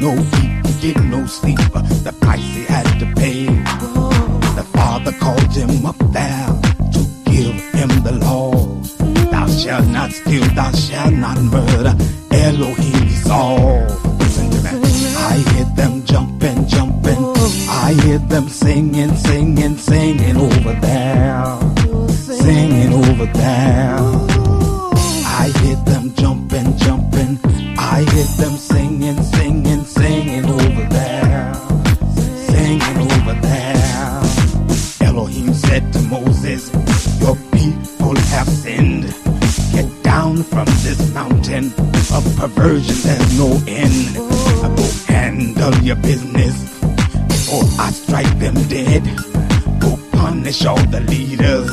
no eat, he didn't no sleep. The price he had to pay. The Father called him up there to give him the law. Thou shalt not steal, thou shalt not murder. Elohim saw. Listen to me. I hear them jumping, jumping. I hear them singing, singing, singing over there. Singing over there. I hear them jumping, jumping. I hear them singing, singing, singing over there. Singing over there. Elohim said to Moses, your people have sinned. Get down from this mountain of perversion, there's no end. Go handle your business before I strike them dead. Go punish all the leaders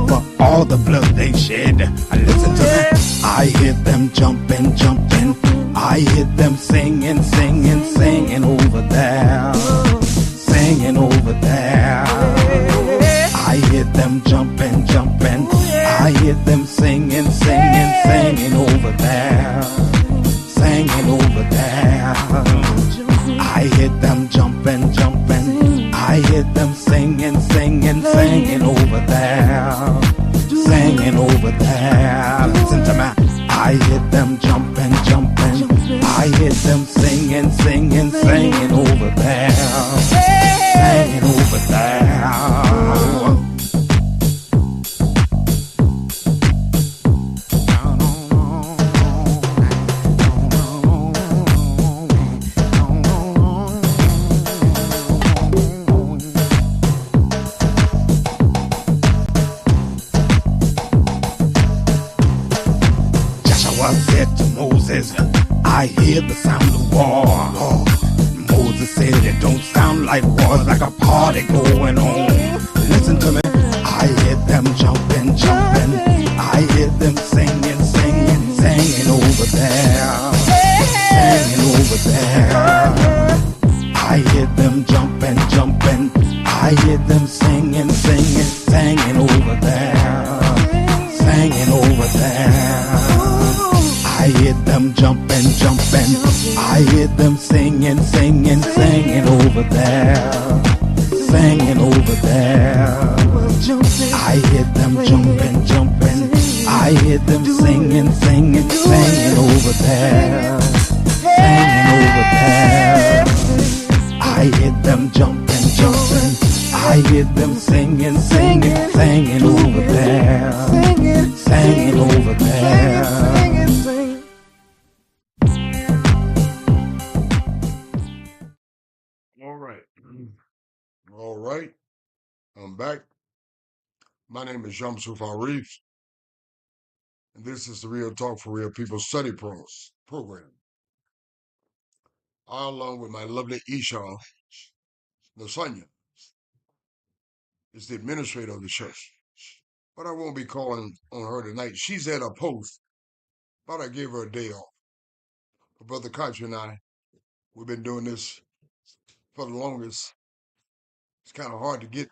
for all the blood they shed. Listen to me. I hear them jumping, jumping. I hear them singing, singing, singing over there. Singing over there. I hear them jumping, jumping. I hear them singing, singing, singing over there. Singing over there. I hear them jumping, jumping. I hear them singing, singing, singing over there. Singing over there. Listen to me. I hear them jumping, jumping. I hear them singing, singing, singing over there. Singing over there. Said to Moses, I hear the sound of war. Moses said it don't sound like war, it's like a party going on. Listen to me. I hear them jumping, jumping. I hear them singing, singing, singing over there. Singing over there. I hear them jumping, jumping. I hear them singing, singing, singing over there. Singing over there. I hear them jumping, jumping. I hear them singing, singing, singing over there. Singing over there. I hear them jumping, jumping. I hear them singing, singing, singing over there. Singing over there. I hear them jumping, jumping. I hear them singing, singing, singing over there. Singing over there. All right. All right. I'm back. My name is Shamsuf Arif, and this is the Real Talk for Real People Study program. I, along with my lovely Isha Lasanya, is the administrator of the church. But I won't be calling on her tonight. She's at a post, but I gave her a day off. But Brother Koch and I, we've been doing this for the longest. It's kind of hard to get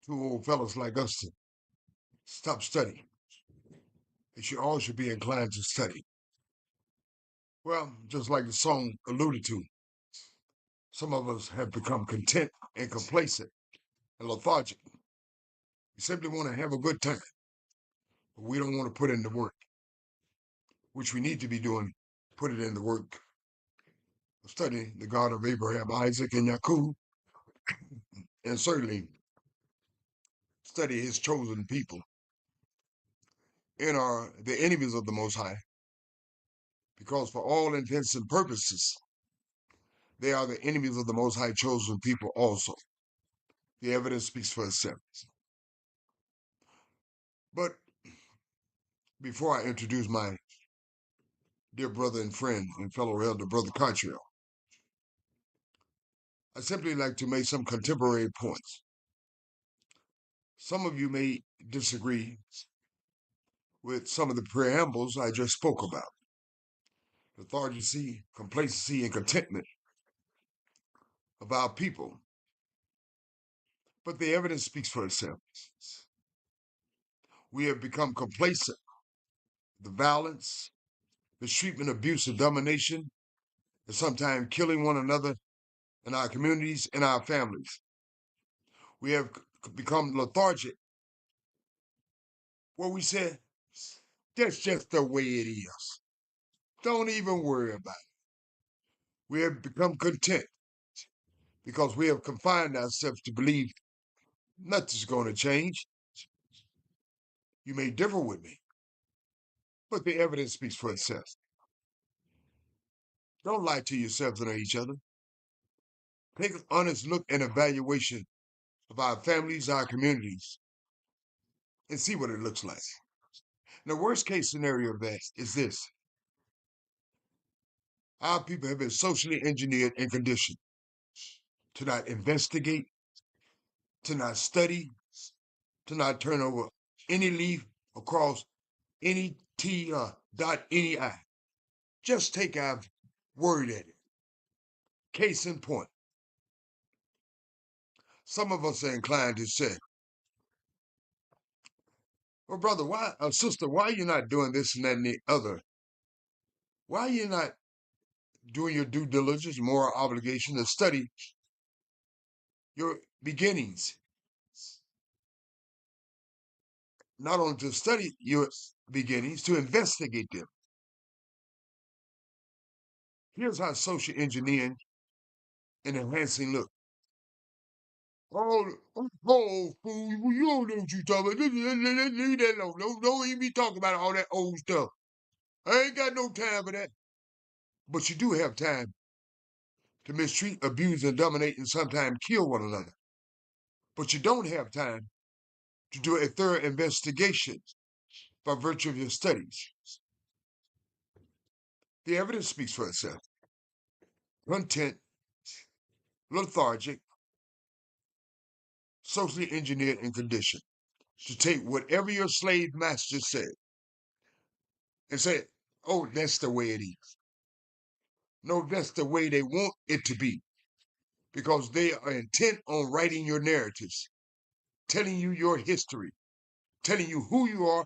two old fellas like us to stop studying. All should be inclined to study. Well, just like the song alluded to, some of us have become content and complacent and lethargic. We simply want to have a good time, but we don't want to put in the work, which we need to be doing, put it in the work. Study the God of Abraham, Isaac, and Jacob, and certainly study his chosen people and are the enemies of the Most High, because for all intents and purposes, they are the enemies of the Most High chosen people also. The evidence speaks for itself. But before I introduce my dear brother and friend and fellow elder, Brother Cartrill, I simply like to make some contemporary points. Some of you may disagree with some of the preambles I just spoke about. Lethargy, complacency, and contentment of our people. But the evidence speaks for itself. We have become complacent. The violence, mistreatment, abuse, and domination and sometimes killing one another in our communities and our families. We have become lethargic. What we said, that's just the way it is. Don't even worry about it. We have become content because we have confined ourselves to believe nothing's going to change. You may differ with me, but the evidence speaks for itself. Don't lie to yourselves and each other. Take an honest look and evaluation of our families, our communities, and see what it looks like. And the worst case scenario of that is this. Our people have been socially engineered and conditioned to not investigate, to not study, to not turn over any leaf across any T or dot any I. Just take our word at it. Case in point. Some of us are inclined to say, well, brother, why, sister, why are you not doing this and that and the other? Why are you not doing your due diligence, moral obligation to study your beginnings? Not only to study your beginnings, to investigate them. Here's how social engineering and enhancing look. Oh, fool, you don't know what you're talking about. Leave that alone. Don't even be talking about all that old stuff. I ain't got no time for that. But you do have time to mistreat, abuse, and dominate, and sometimes kill one another. But you don't have time to do a thorough investigation by virtue of your studies. The evidence speaks for itself. Content, lethargic, socially engineered and conditioned to take whatever your slave master said and say, oh, that's the way it is. No, that's the way they want it to be because they are intent on writing your narratives, telling you your history, telling you who you are,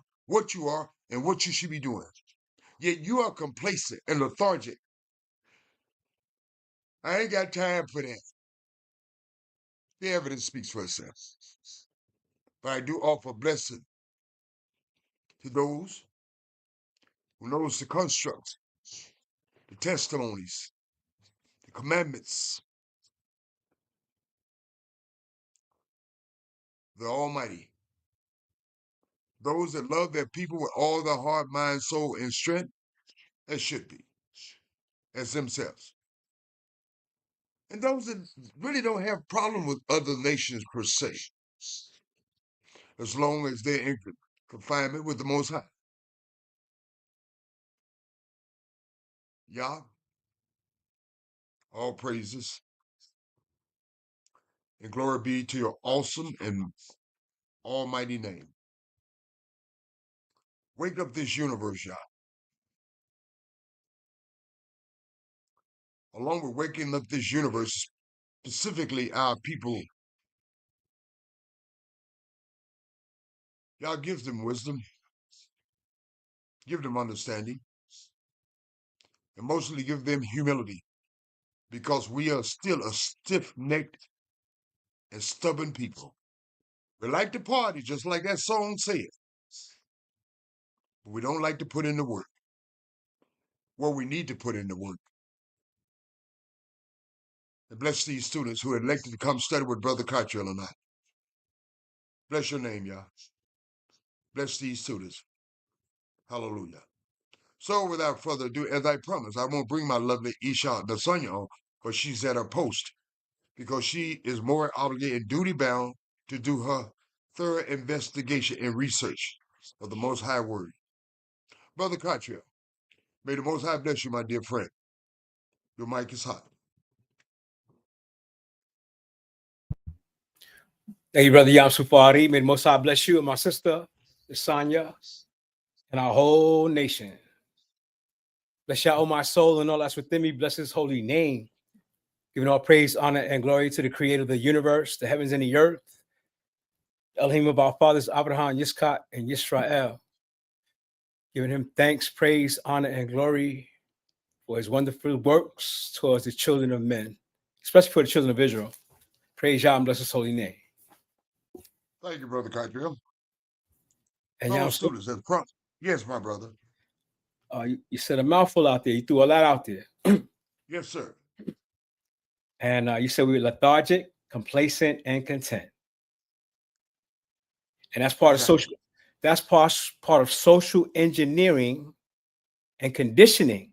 and what you should be doing. Yet you are complacent and lethargic. I ain't got time for that. The evidence speaks for itself. But I do offer blessing to those who knows the construct, the testimonies, the commandments, the Almighty. Those that love their people with all their heart, mind, soul, and strength, as should be, as themselves. And those that really don't have problem with other nations per se, as long as they're in confinement with the Most High. Yah, all praises and glory be to your awesome and almighty name. Wake up this universe, Yah. Along with waking up this universe, specifically our people, Yah gives them wisdom, give them understanding, and mostly give them humility, because we are still a stiff-necked and stubborn people. We like to party, just like that song said, but we don't like to put in the work. Well, we need to put in the work. And bless these students who are elected to come study with Brother Cottrell tonight. Bless your name, Yah. Bless these students. Hallelujah. So without further ado, as I promised, I won't bring my lovely Isha Dasanya on, but she's at her post because she is more obligated and duty bound to do her thorough investigation and research of the Most High Word. Brother Cottrell, may the Most High bless you, my dear friend. Your mic is hot. Thank you, Brother Yam Sufari. May the Most High bless you and my sister, Isanya, and our whole nation. Bless Yah, oh my soul, and all that's within me. Bless his holy name. Giving all praise, honor, and glory to the creator of the universe, the heavens and the earth, Elohim of our fathers, Abraham, Yitzchak, and Yisrael. Giving him thanks, praise, honor, and glory for his wonderful works towards the children of men, especially for the children of Israel. Praise Yah and bless his holy name. Thank you, Brother Cottrell. And Fellow y'all, students, as prompt. Yes, my brother. you said a mouthful out there. You threw a lot out there. Yes, sir. And you said we were lethargic, complacent, and content. And that's part of social. That's part of social engineering and conditioning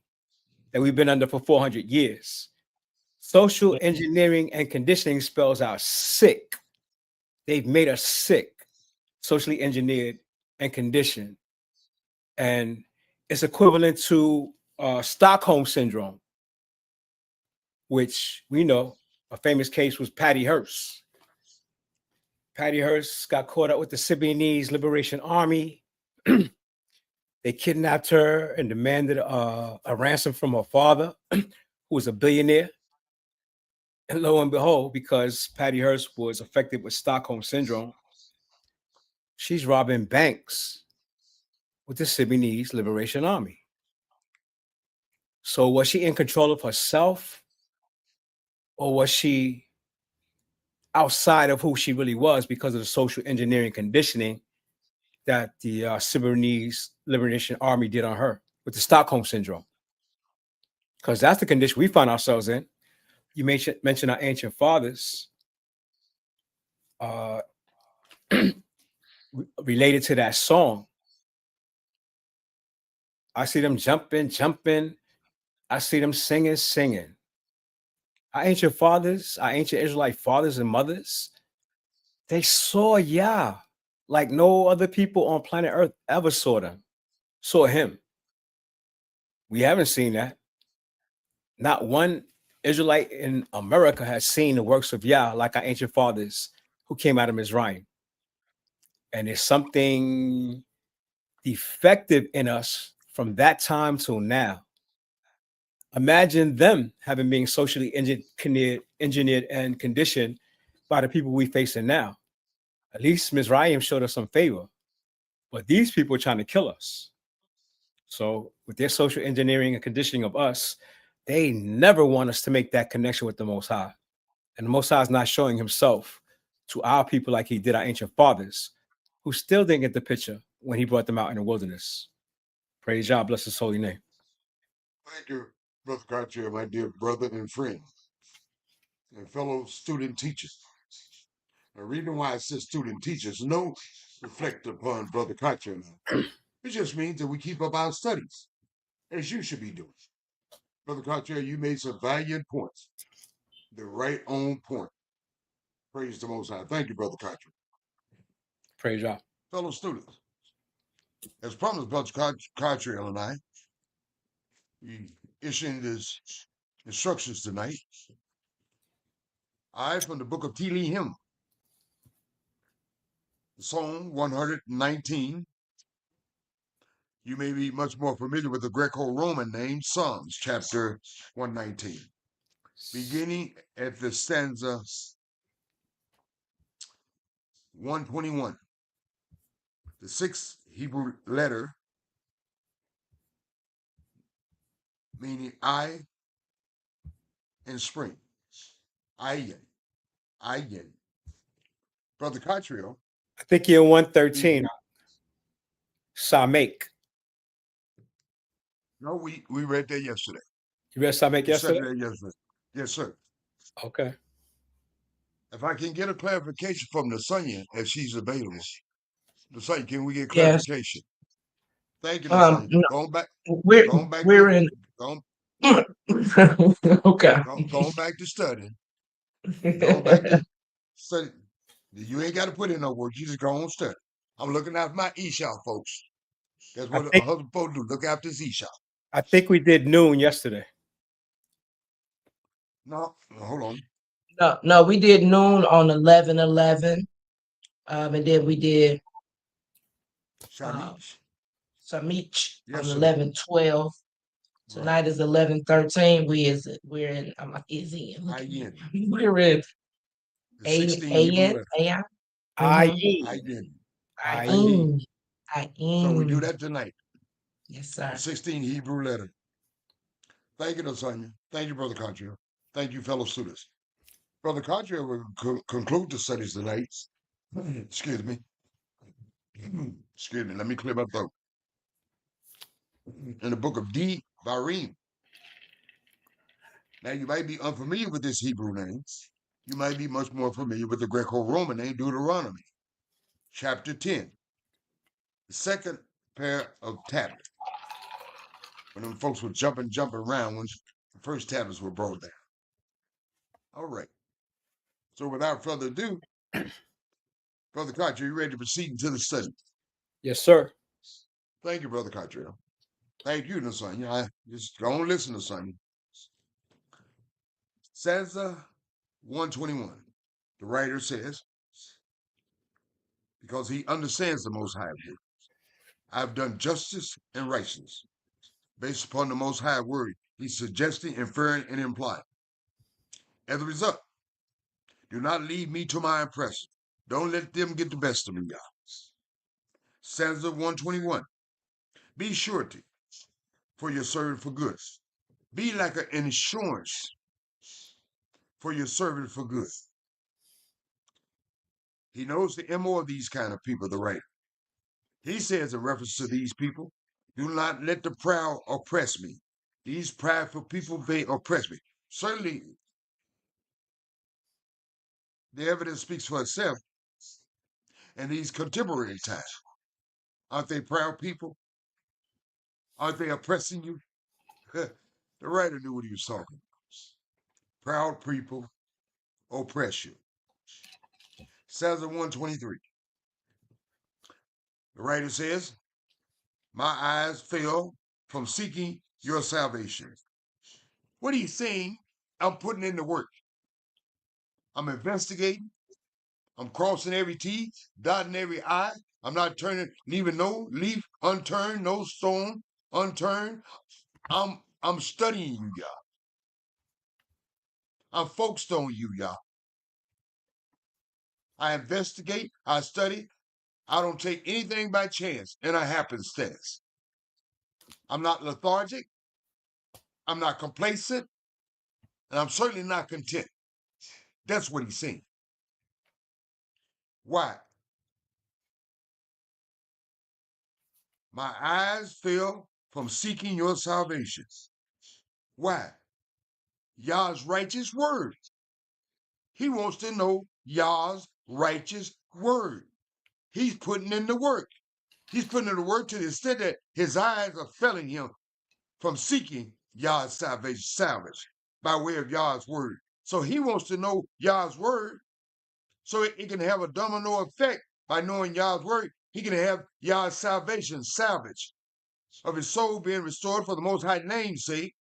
that we've been under for 400 years. Social engineering and conditioning spells out sick. They've made us sick, socially engineered and conditioned. And it's equivalent to Stockholm syndrome, which we know a famous case was Patty Hearst. Patty Hearst got caught up with the Symbionese Liberation Army. They kidnapped her and demanded a ransom from her father, who was a billionaire. And lo and behold, because Patty Hearst was affected with Stockholm syndrome, she's robbing banks with the Symbionese Liberation Army. So was she in control of herself, or was she outside of who she really was because of the social engineering conditioning that the Symbionese Liberation Army did on her with the Stockholm syndrome? Because that's the condition we find ourselves in. You mentioned our ancient fathers related to that song. I see them jumping. I see them singing. Our ancient fathers, our ancient Israelite fathers and mothers, they saw Yah like no other people on planet Earth ever saw him. We haven't seen that. Not one Israelite in America has seen the works of Yah like our ancient fathers who came out of Mizraim. And there's something defective in us from that time till now. Imagine them having been socially engineered and conditioned by the people we facing now. At least Mizraim showed us some favor, but these people are trying to kill us. So with their social engineering and conditioning of us, they never want us to make that connection with the Most High. And the Most High is not showing himself to our people like he did our ancient fathers, who still didn't get the picture when he brought them out in the wilderness. Praise Yah, bless his holy name. Thank you, Brother Cartier, my dear brother and friend, and fellow student teachers. The reason why I said student teachers, no reflect upon Brother Cartier. It just means that we keep up our studies, as you should be doing. Brother Cartier, you made some valiant points. The right on point. Praise the Most High. Thank you, Brother Cartier. Praise Yah. Fellow students, as promised, Brother Cartier and I, we issuing these instructions tonight. From the book of Tehillim, Psalm 119. You may be much more familiar with the Greco-Roman name, Psalms, chapter 119. Beginning at the stanza 121. The sixth Hebrew letter, meaning I in spring. Ayin. Brother Cottrell. I think you're in 113. Samek. No, we read that yesterday. You read Samek yesterday? Yes, sir. Okay. If I can get a clarification from Nasanya, if she's available. Nasanya, can we get clarification? Yes. Thank you, Nasanya. No, going back. We're in. Okay. Going back to studying. Going back to study. You ain't got to put in no work. You just go on study. I'm looking after my Esau folks. That's what a husband supposed to do. Look after his Esau. I think we did noon yesterday. No, hold on. No, we did noon on 11/11, and then we did Samich on 11/12. Tonight is 11/13. We're in. We're in Ayin. So we do that tonight. Yes, sir. 16 Hebrew letter. Thank you, Lasagna. Thank you, Brother Contra. Thank you, fellow students. Brother Contra will conclude the studies tonight. Excuse me. Excuse me. Let me clear my throat. In the book of Devarim. Now, you might be unfamiliar with this Hebrew name. You might be much more familiar with the Greco-Roman name, Deuteronomy, chapter 10, the second pair of tablets. When them folks were jumping around when the first tablets were brought down. All right. So without further ado, Brother Cottrell, you ready to proceed into the study? Yes, sir. Thank you, Brother Cottrell. Thank you, Nasonia. I just go on listen, Nasonia. Stanza 121. The writer says, because he understands the Most High word, I've done justice and righteousness. Based upon the Most High word, he's suggesting, inferring, and implying. As a result, do not leave me to my oppressor. Don't let them get the best of me, y'all. Stanza 121. Be surety for your servant for good. Be like an insurance for your servant for good. He knows the MO of these kind of people, the writer. He says in reference to these people, do not let the proud oppress me. These prideful people, they oppress me. Certainly, the evidence speaks for itself in these contemporary times. Aren't they proud people? Aren't they oppressing you? The writer knew what he was talking about. Proud people oppress you. Stanza 123. The writer says, my eyes fail from seeking your salvation. What he's saying, I'm putting in the work. I'm investigating. I'm crossing every T, dotting every I. I'm not leaving no leaf unturned, no stone unturned. I'm studying you, y'all. I'm focused on you, y'all. I investigate, I study. I don't take anything by chance and a happenstance. I'm not lethargic. I'm not complacent. And I'm certainly not content. That's what he's saying. Why? My eyes fail from seeking your salvation. Why? Yah's righteous word. He wants to know Yah's righteous word. He's putting in the work. He's putting in the work to the extent that his eyes are failing him from seeking Yah's salvation by way of Yah's word. So he wants to know Yah's word so it can have a domino effect by knowing Yah's word. He can have Yah's salvation salvaged of his soul being restored for the Most High name's sake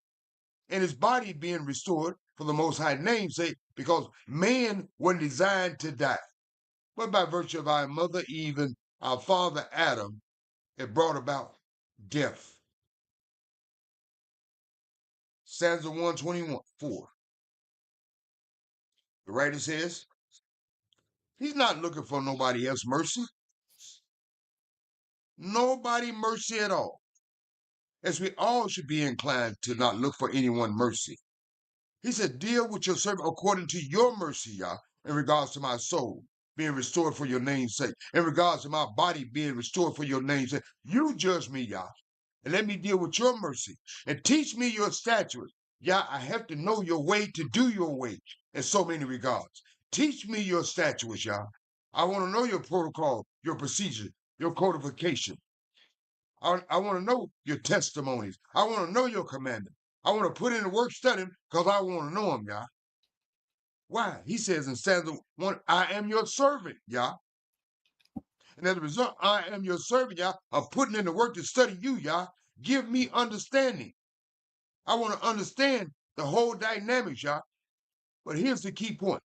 and his body being restored for the Most High name's sake because man wasn't designed to die. But by virtue of our mother Eve and our father Adam, it brought about death. Stanza 124. The writer says, he's not looking for nobody else's mercy. Nobody mercy at all. As we all should be inclined to not look for anyone mercy. He said, deal with your servant according to your mercy, Yah, in regards to my soul being restored for your name's sake, in regards to my body being restored for your name's sake. You judge me, Yah, and let me deal with your mercy and teach me your statutes. Yah, I have to know your way to do your way in so many regards. Teach me your statutes, Yah. I want to know your protocol, your procedure, your codification. I want to know your testimonies. I want to know your commandment. I want to put in the work studying because I want to know him, Yah. Why? He says in stanza 1, I am your servant, Yah. And as a result, I am your servant, Yah. I'm putting in the work to study you, Yah. Give me understanding. I want to understand the whole dynamics, Yah. But here's the key point.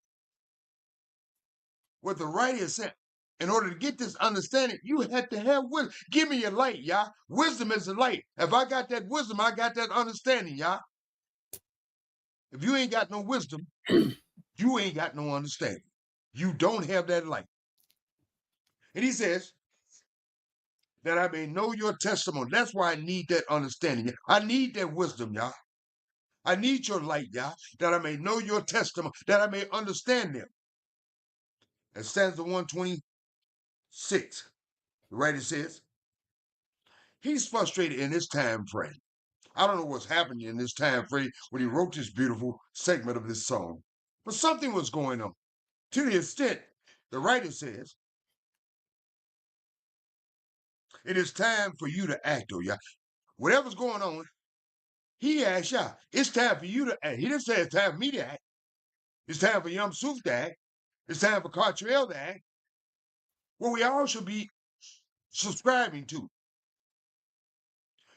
What the writer is saying, in order to get this understanding, you have to have wisdom. Give me your light, Yah. Wisdom is the light. If I got that wisdom, I got that understanding, Yah. If you ain't got no wisdom, you ain't got no understanding. You don't have that light. And he says, that I may know your testimony. That's why I need that understanding. I need that wisdom, Yah. I need your light, Yah, that I may know your testimony, that I may understand them. And stanza 126, the writer says, he's frustrated in this time frame. I don't know what's happening in this time frame when he wrote this beautiful segment of this song, but something was going on. To the extent, the writer says, it is time for you to act, oh Yah. Whatever's going on, he asked Yah, it's time for you to act. He didn't say it's time for me to act. It's time for Yum Suf to act. It's time for Cartrell to act. What we all should be subscribing to.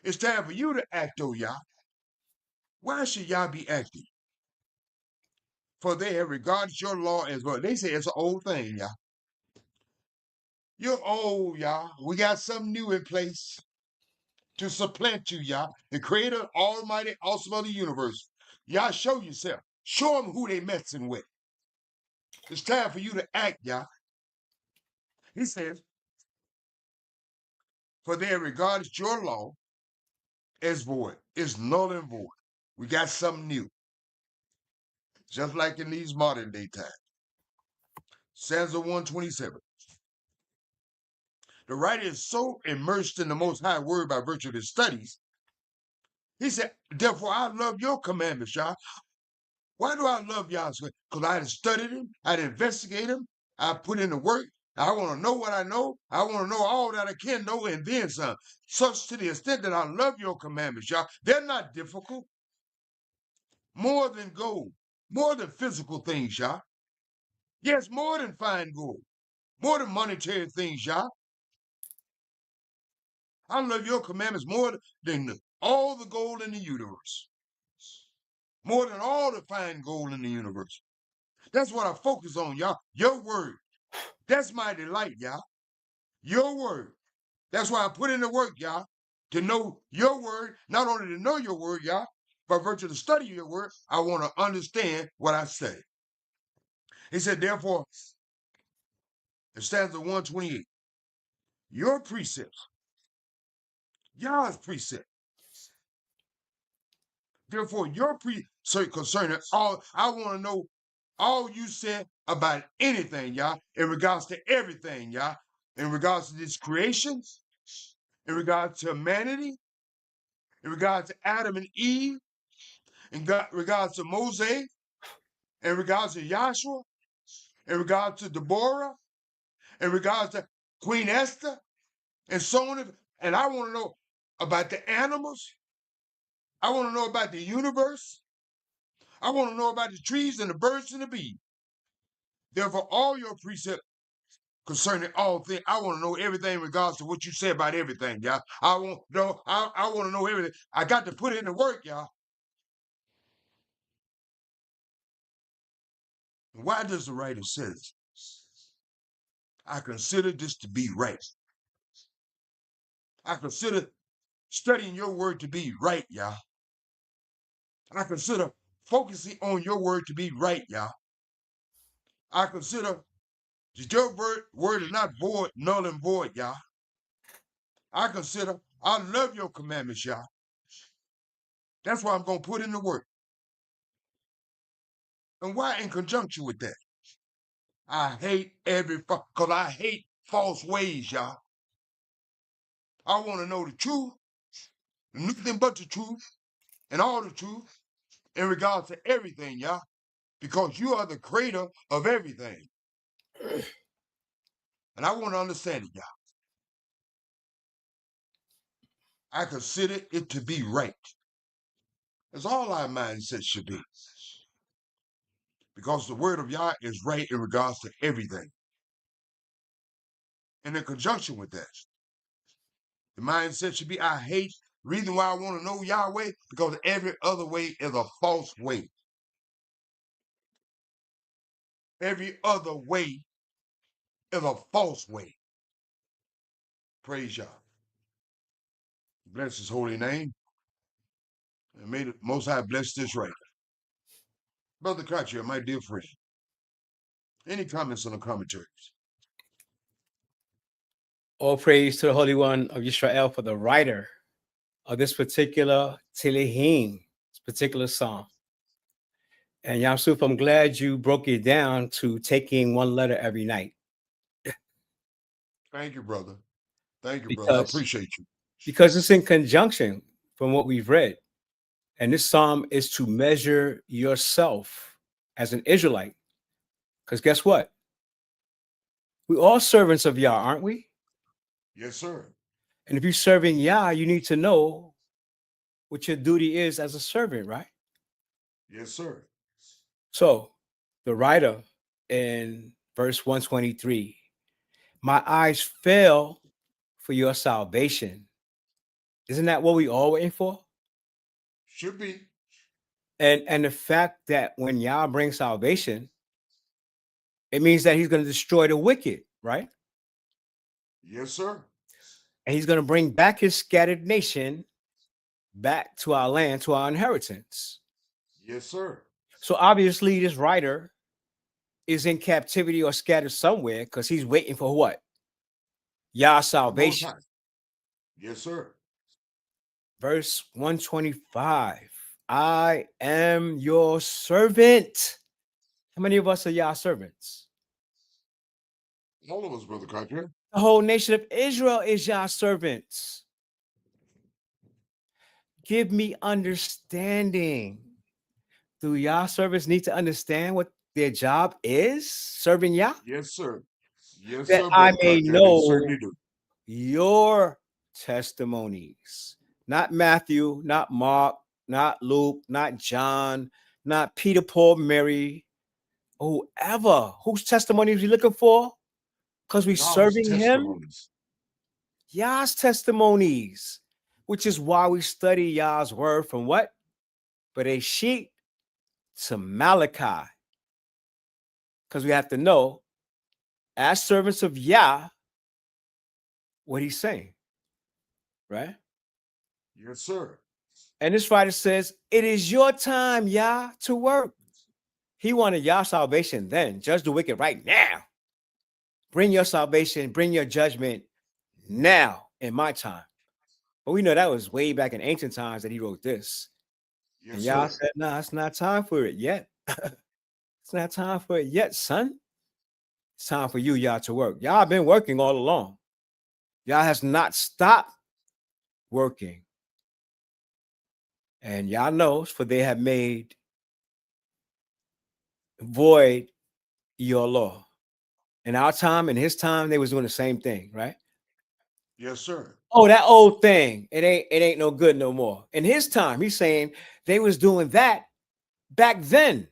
It's time for you to act, oh Yah. Why should Yah be acting? For they have regarded your law as well. They say it's an old thing, Yah. You're old, Yah. We got something new in place to supplant you, Yah, the creator, almighty, awesome of the universe. Yah, show yourself. Show them who they messing with. It's time for you to act, Yah. He says, for they have regarded your law as void. It's null and void. We got something new. Just like in these modern day times. Stanza 127. The writer is so immersed in the Most High Word by virtue of his studies. He said, therefore, I love your commandments, Yah. Why do I love Yah? Because I had studied him, I had investigated him, I put in the work. I want to know what I know. I want to know all that I can know and then some. Such to the extent that I love your commandments, Yah. They're not difficult. More than gold, more than physical things, Yah. Yes, more than fine gold, more than monetary things, Yah. I love your commandments more than all the gold in the universe. More than all the fine gold in the universe. That's what I focus on, Yah. Your word. That's my delight, Yah. Your word. That's why I put in the work, Yah. To know your word, not only to know your word, Yah, by virtue of the study of your word, I want to understand what I say. He said, therefore, in stanza 128, your precepts, Yah's precepts, therefore, your concerning all, I want to know all you said about anything, Yah, in regards to everything, Yah, in regards to this creation, in regards to humanity, in regards to Adam and Eve, in regards to Moses, in regards to Joshua, in regards to Deborah, in regards to Queen Esther, and so on. And I want to know about the animals. I want to know about the universe. I want to know about the trees and the birds and the bees. Therefore, all your precepts concerning all things, I want to know everything in regards to what you say about everything, y'all. I want to know everything. I got to put in the work, y'all. Why does the writer say this? I consider this to be right. I consider studying your word to be right, y'all. I consider focusing on your word to be right, y'all. I consider that your word is not void, null and void, y'all. I consider I love your commandments, y'all. That's why I'm going to put in the work. And why in conjunction with that? I hate because I hate false ways, y'all. I want to know the truth, nothing but the truth, and all the truth in regards to everything, y'all. Because you are the creator of everything. And I want to understand it, y'all. I consider it to be right. That's all our mindset should be. Because the word of Yah is right in regards to everything. And in conjunction with that, the mindset should be, I hate, reason why I want to know Yahweh, because every other way is a false way. Every other way is a false way. Praise Yah. Bless his holy name. And may the Most High bless this right. Brother Cartier, my dear friend, any comments on the commentaries? All praise to the Holy One of Israel for the writer of this particular Tehillim, particular psalm. And Yamsuf, I'm glad you broke it down to taking one letter every night. Thank you, brother. Thank you, brother. I Because appreciate you. because it's in conjunction from what we've read. And this psalm is to measure yourself as an Israelite. Because guess what? We all servants of Yah, aren't we? Yes, sir. And if you're serving Yah, you need to know what your duty is as a servant, right? Yes, sir. So the writer in verse 123, my eyes fell for your salvation. Isn't that what we all waiting for? Should be. And the fact that when Yah brings salvation, it means that he's going to destroy the wicked, right? Yes, sir. And he's going to bring back his scattered nation back to our land, to our inheritance. Yes, sir. So obviously this writer is in captivity or scattered somewhere because he's waiting for what? Yah's salvation. Yes, sir. Verse 125. I am your servant. How many of us are Yah's servants? All of us, Brother Carter. The whole nation of Israel is Yah's servants. Give me understanding. Do Yah's servants need to understand what their job is? Serving Yah? Yes, sir. Yes, That sir. I Brother may Carter. They know certainly do. your testimonies. Not Matthew, not Mark, not Luke, not John, not Peter, Paul, Mary, whoever. Whose testimony is he looking for? Because we're God's serving him. testimonies. Yah's testimonies, which is why we study Yah's word from what? Bereshit to Malachi. Because we have to know, as servants of Yah, what he's saying. Right? Yes, sir. And this writer says, it is your time, Yah, to work. He wanted Yah's salvation then. Judge the wicked right now. Bring your salvation, bring your judgment now in my time. But we know that was way back in ancient times that he wrote this. Yes, And Yah sir. said, nah, it's not time for it yet. It's not time for it yet, son. It's time for you, Yah, to work. Yah been working all along. Yah has not stopped working. And Yah knows, for they have made void your law. In our time, in his time, they was doing the same thing, right? Yes, sir. Oh, that old thing, it ain't no good no more. In his time, he's saying they was doing that back then.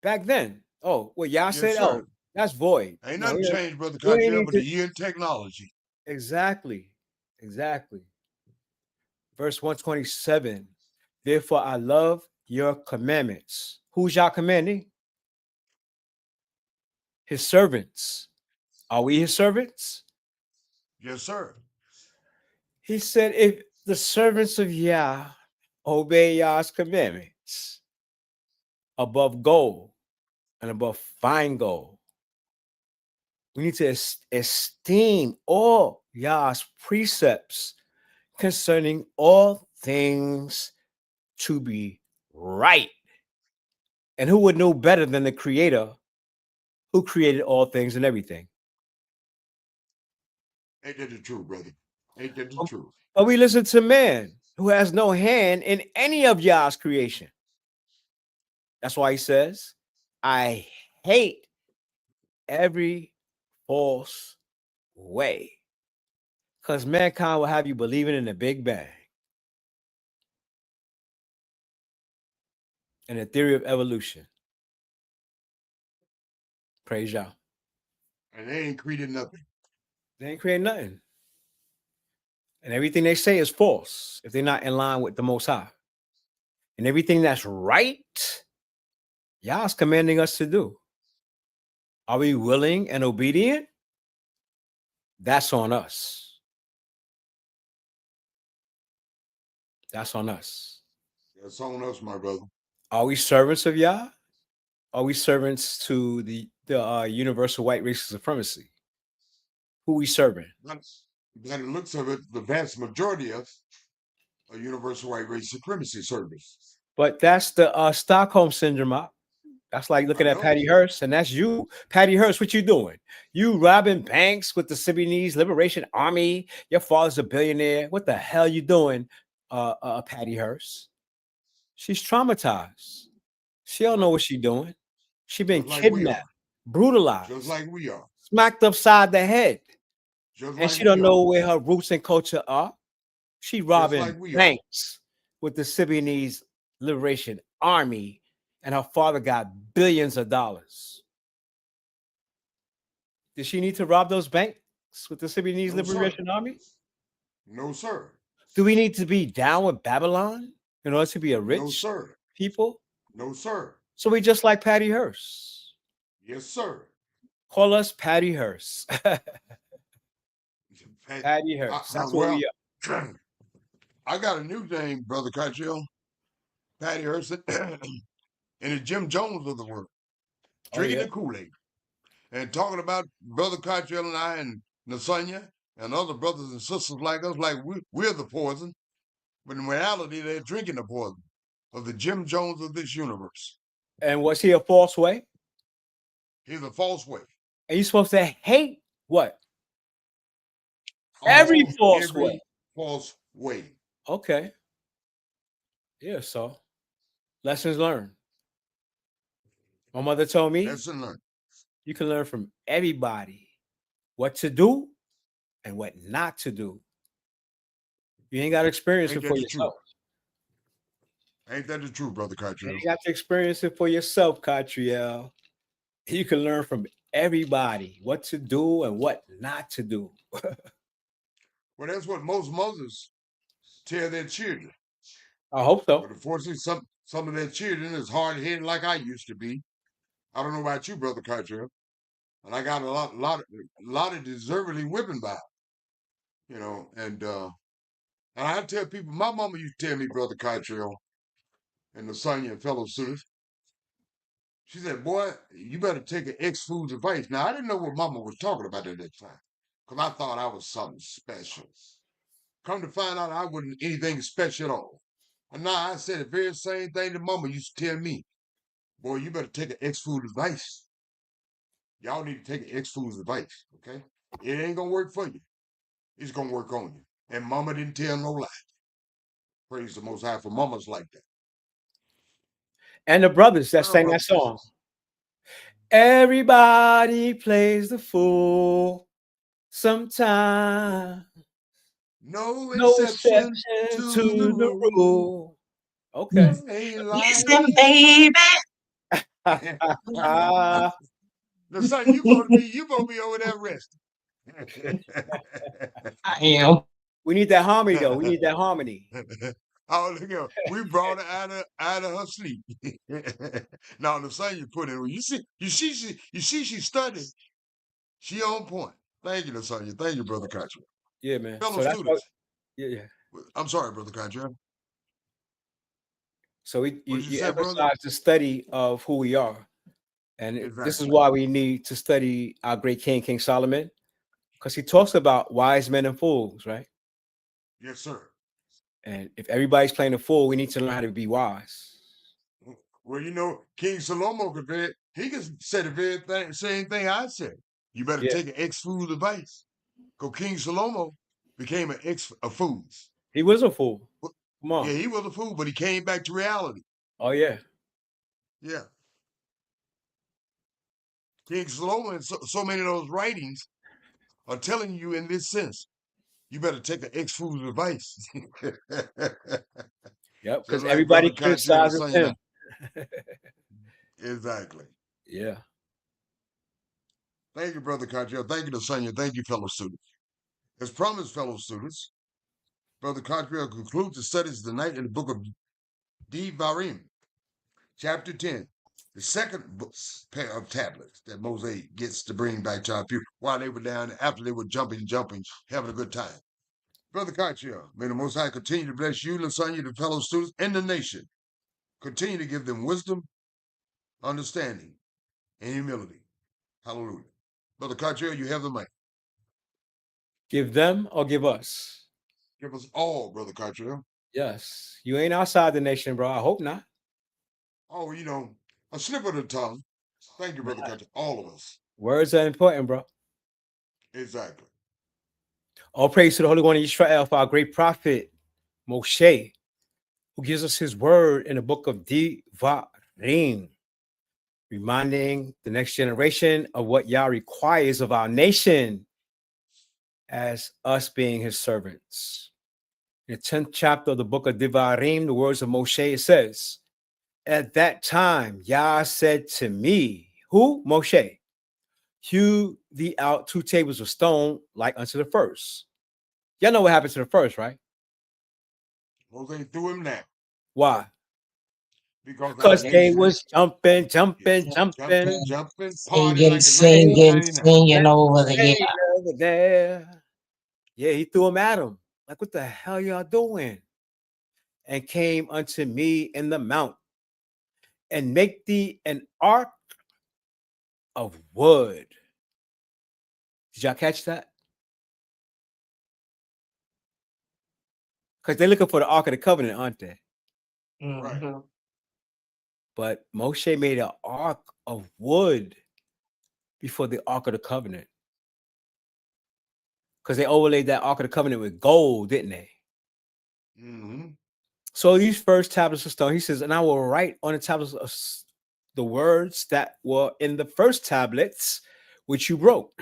Back then. Oh, well, Yah Yes, said, sir. oh, that's void. Ain't No, nothing we changed, Brother we ain't Carter, need but to- the year in technology. Exactly. Verse 127. Therefore, I love your commandments. Who's Yah commanding? His servants. Are we his servants? Yes, sir. He said, if the servants of Yah obey Yah's commandments above gold and above fine gold, we need to esteem all Yah's precepts concerning all things to be right. And who would know better than the Creator who created all things and everything? Ain't that the truth, brother? Ain't that the truth? But we listen to man who has no hand in any of Yah's creation. That's why he says, I hate every false way. Because mankind will have you believing in the Big Bang and the theory of evolution. Praise Yah. And they ain't created nothing. They ain't creating nothing. And everything they say is false if they're not in line with the Most High. And everything that's right, Yah's commanding us to do. Are we willing and obedient? That's on us. That's on us. That's on us, my brother. Are we servants of Yah? Are we servants to the universal white race supremacy? Who we serving? By the looks of it, the vast majority of a universal white race supremacy service. But that's the Stockholm syndrome. That's like looking I at know. Patty Hearst, and that's you. Patty Hearst, what you doing? You robbing banks with the Sudanese Liberation Army. Your father's a billionaire. What the hell you doing, Patty Hearst? She's traumatized. She don't know what she's doing. She been Just like we are. kidnapped, brutalized, Just like we are. smacked upside the head, Just and like she we don't are. know where her roots and culture are. She robbing like we are. banks with the Sudanese Liberation Army, and her father got billions of dollars. Does she need to rob those banks with the Sudanese No, sir. Liberation Army? No, sir. Do we need to be down with Babylon in order to be a No, rich sir. people? No, sir. So we just like Patty Hearst. Yes, sir. Call us Patty Hearst. Patty Hearst. That's what we are. I got a new name, Brother Cottrell. Patty Hearst and the Jim Jones of the world. Drinking yeah? the Kool-Aid. And talking about Brother Cottrell and I and Nasanya and other brothers and sisters like us, like we're the poison. But in reality, they're drinking the poison of the Jim Jones of this universe. And was he a false way? He's a false way. And you're supposed to hate what? Every false way. False way. Okay. Yeah, so lessons learned. My mother told me Lesson learned. you can learn from everybody what to do and what not to do. You ain't got to experience Ain't it for that the yourself. Ain't that the truth, Brother Cottrell? You got to experience it for yourself, Catriel. You can learn from everybody what to do and what not to do. Well, that's what most mothers tell their children. I hope so. But unfortunately, some of their children is hard-headed like I used to be. I don't know about you, Brother Cottrell, and I got a lot of deservedly whipping by, you know. And I tell people, my mama used to tell me, Brother Cottrell, and the Sonya and fellow students, she said, "Boy, you better take an ex-fool's advice." Now I didn't know what Mama was talking about at that time, because I thought I was something special. Come to find out, I wasn't anything special at all. And now I said the very same thing that Mama used to tell me. Boy, you better take an ex-fool's advice. Y'all need to take an ex-fool's advice, okay? It ain't gonna work for you. It's gonna work on you. And Mama didn't tell no lie. Praise the Most High for mamas like that. And the brothers that sang that song. Everybody plays the fool sometime. No No exception exception to the rule. Okay. Listen, baby. The son, you gonna be over there resting. I am. We need that harmony, though. We need that harmony. Oh, look at, we brought her out of her sleep. Now the son you put in, you see she studied. She on point. Thank you, Lasagna. Thank you, Brother Cottrell. Yeah, man. Fellow So that's students. yeah. I'm sorry, Brother Cottrell. So What'd you you say, brother? emphasize the study of who we are. And this is Exactly. why we need to study our great King Solomon, because he talks about wise men and fools, right? Yes, sir. And if everybody's playing a fool, we need to learn how to be wise. Well, you know, King Salomo he could say the very same thing I said. You better Yeah. take an ex-fool's advice. Because King Salomo became a fool. He was a fool. Come on. Yeah, he was a fool, but he came back to reality. Oh, yeah. Yeah. King Salomo and so many of those writings are telling you in this sense, you better take an ex-fool's advice. Yep, because like everybody Brother Cottrell criticizes saying him. Exactly. Yeah. Thank you, Brother Cottrell. Thank you, Lasagna. Thank you, fellow students. As promised, fellow students, Brother Cottrell concludes the studies tonight in the book of Devarim, chapter 10, the second pair of tablets that Moses gets to bring back to our people while they were down, after they were jumping, having a good time. Brother Cottrell, may the Most High continue to bless you, Lasagna, the fellow students, and the nation. Continue to give them wisdom, understanding, and humility. Hallelujah. Brother Cottrell, you have the mic. Give them or give us? Give us all, Brother Cottrell. Yes. You ain't outside the nation, bro. I hope not. Oh, a slip of the tongue. Thank you, Brother Country. All of us. Words are important, bro. Exactly. All praise to the Holy One of Israel for our great prophet, Moshe, who gives us his word in the book of Devarim, reminding the next generation of what Yah requires of our nation as us being his servants. In the 10th chapter of the book of Devarim, the words of Moshe, it says, at that time, Yah said to me, who? Moshe, hew thee out 2 tables of stone like unto the first. Y'all know what happened to the first, right? Well, they threw him down Why? because that They nation was jumping, jumping, party Singing, like it's 1999. singing over the Hey, year. over there. Yeah, he threw him at him. Like, what the hell y'all doing? And came unto me in the mount, and make thee an ark of wood. Did y'all catch that? Because they're looking for the Ark of the Covenant, aren't they? Right. Mhm. But Moshe made an ark of wood before the Ark of the Covenant. Because they overlaid that Ark of the Covenant with gold, didn't they? Mm-hmm. So these first tablets of stone, he says, and I will write on the tablets of the words that were in the first tablets, which you wrote,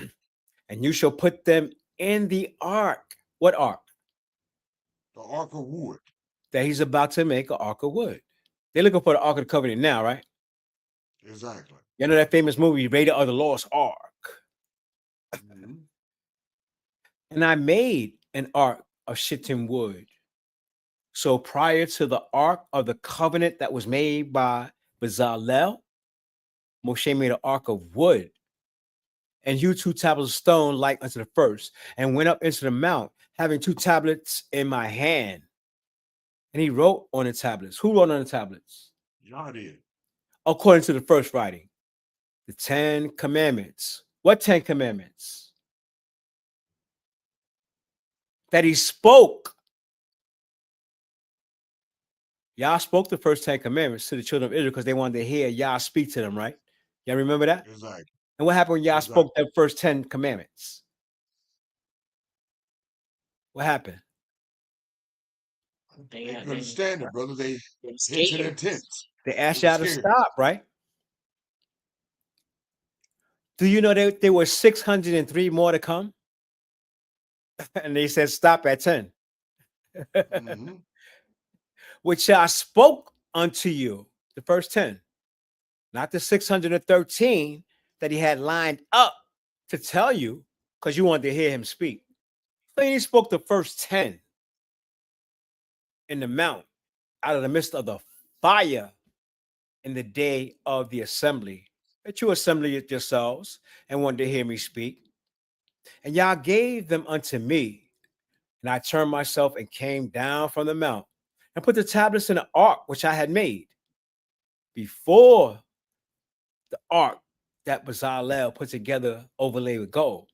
and you shall put them in the ark. What ark? The Ark of Wood. That he's about to make an ark of wood. They're looking for the Ark of the Covenant now, right? Exactly. You know that famous movie, Raiders of the Lost Ark. Mm-hmm. And I made an ark of shittim wood. So prior to the ark of the covenant that was made by Bezalel, Moshe made an ark of wood and hewed 2 tablets of stone like unto the first, and went up into the mount, having 2 tablets in my hand. And he wrote on the tablets. Who wrote on the tablets? Y'all did. According to the first writing, the 10 commandments. What 10 commandments? That he spoke. Yah spoke the first 10 commandments to the children of Israel because they wanted to hear Yah speak to them, right? Y'all remember that? Exactly. And what happened when Yah Exactly. spoke the first 10 commandments? What happened? They couldn't stand it, brother. They hid to their tents. They asked They were Yah to scared. stop, right? Do you know that there were 603 more to come? And they said, stop at 10. Mm-hmm. Which I spoke unto you, the first 10, not the 613 that he had lined up to tell you because you wanted to hear him speak. So he spoke the first 10 in the mount out of the midst of the fire in the day of the assembly, that you assemble yourselves and wanted to hear me speak. And Yah gave them unto me. And I turned myself and came down from the mount and put the tablets in the ark which I had made before the ark that Bezalel put together overlaid with gold.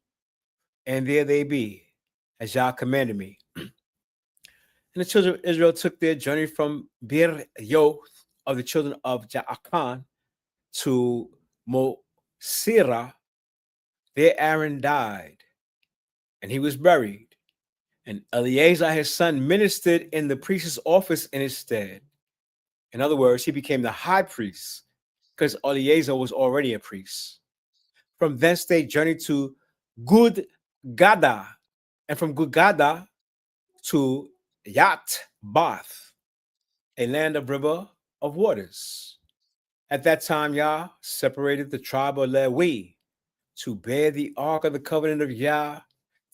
And there they be, as Yah commanded me. And the children of Israel took their journey from Bir Yoth of the children of Jaakan to Mosira. There Aaron died, and he was buried. And Eleazar, his son, ministered in the priest's office in his stead. In other words, he became the high priest because Eleazar was already a priest. From thence they journeyed to Gudgada, and from Gudgada to Yatbath, a land of river of waters. At that time, Yah separated the tribe of Lewi to bear the ark of the covenant of Yah,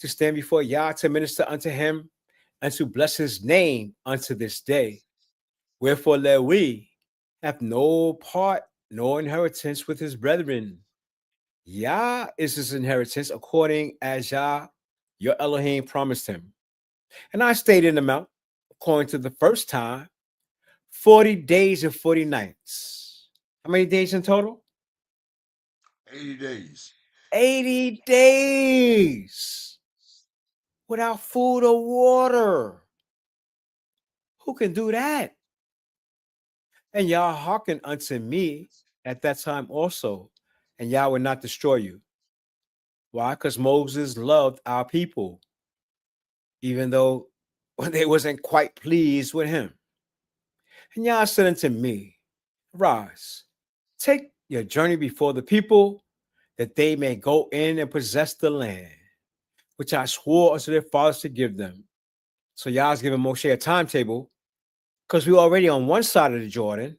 to stand before Yah to minister unto him, and to bless his name unto this day. Wherefore Lewi hath no part nor inheritance with his brethren. Yah is his inheritance according as Yah, your Elohim, promised him. And I stayed in the mount, according to the first time, 40 days and 40 nights. How many days in total? 80 days. 80 days without food or water. Who can do that? And Yah hearkened unto me at that time also, and Yah will not destroy you. Why? Because Moses loved our people, even though they wasn't quite pleased with him. And Yah said unto me, Rise, take your journey before the people, that they may go in and possess the land, which I swore unto their fathers to give them. So Yah's giving Moshe a timetable, because we're already on one side of the Jordan.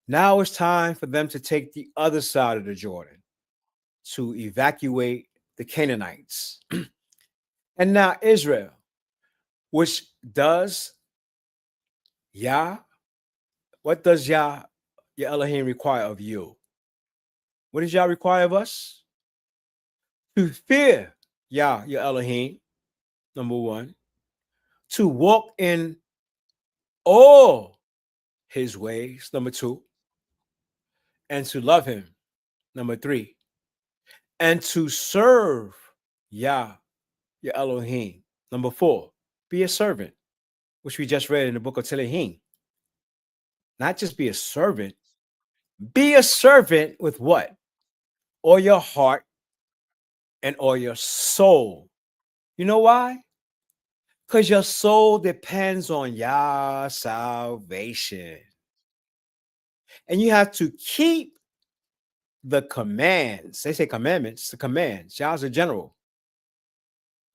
Now it's time for them to take the other side of the Jordan to evacuate the Canaanites. And now Israel, which does Yah, what does Yah, your Elohim, require of you? What does Yah require of us? To fear Yah, your Elohim, number one. To walk in all his ways, number two. And to love him, number three. And to serve Yah, your Elohim, number four. Be a servant, which we just read in the book of Tehillim. Not just be a servant. Be a servant with what? All your heart and all your soul. You know why? Because your soul depends on Yah's salvation. And you have to keep the commands. They say commandments, the commands. Yah's a general.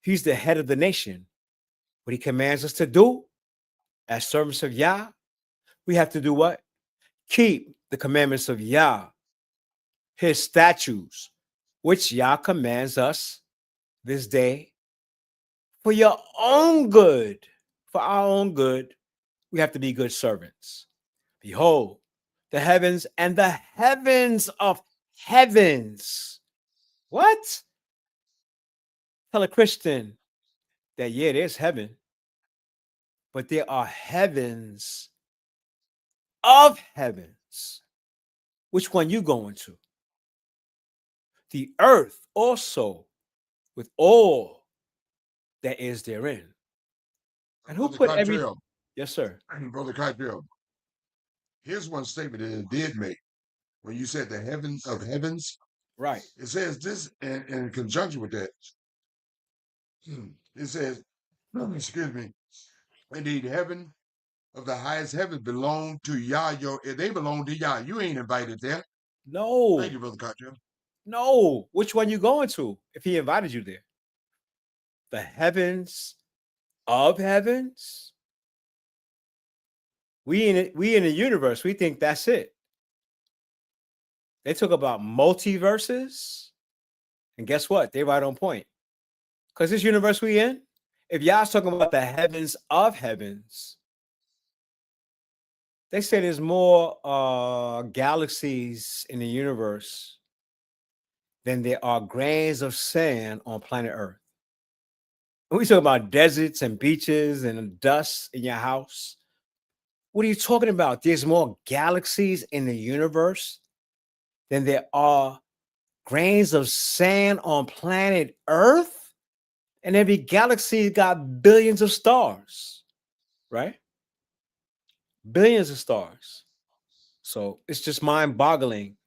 He's the head of the nation. What he commands us to do as servants of Yah, we have to do what? Keep the commandments of Yah, his statutes, which Yah commands us this day for your own good. For our own good, we have to be good servants. Behold, the heavens and the heavens of heavens. What? Tell a Christian that, yeah, there's heaven, but there are heavens of heavens. Which one you going to? The earth also, with all that is therein. And who put every? Yes, sir. Brother Cottrell, here's one statement that it did make. When you said the heavens of heavens, Right. it says this in conjunction with that. It says, excuse me, indeed, heaven of the highest heaven belong to Yah. They belong to Yah. You ain't invited there. No. Thank you, Brother Cottrell. No. Which one you going to if he invited you there? The heavens of heavens? We in the universe, we think that's it. They talk about multiverses, and guess what? They right on point. Because this universe we in, if y'all's talking about the heavens of heavens, they say there's more galaxies in the universe than there are grains of sand on planet Earth. When we talk about deserts and beaches and dust in your house, what are you talking about? There's more galaxies in the universe than there are grains of sand on planet Earth? And every galaxy got billions of stars, right? Billions of stars. So it's just mind-boggling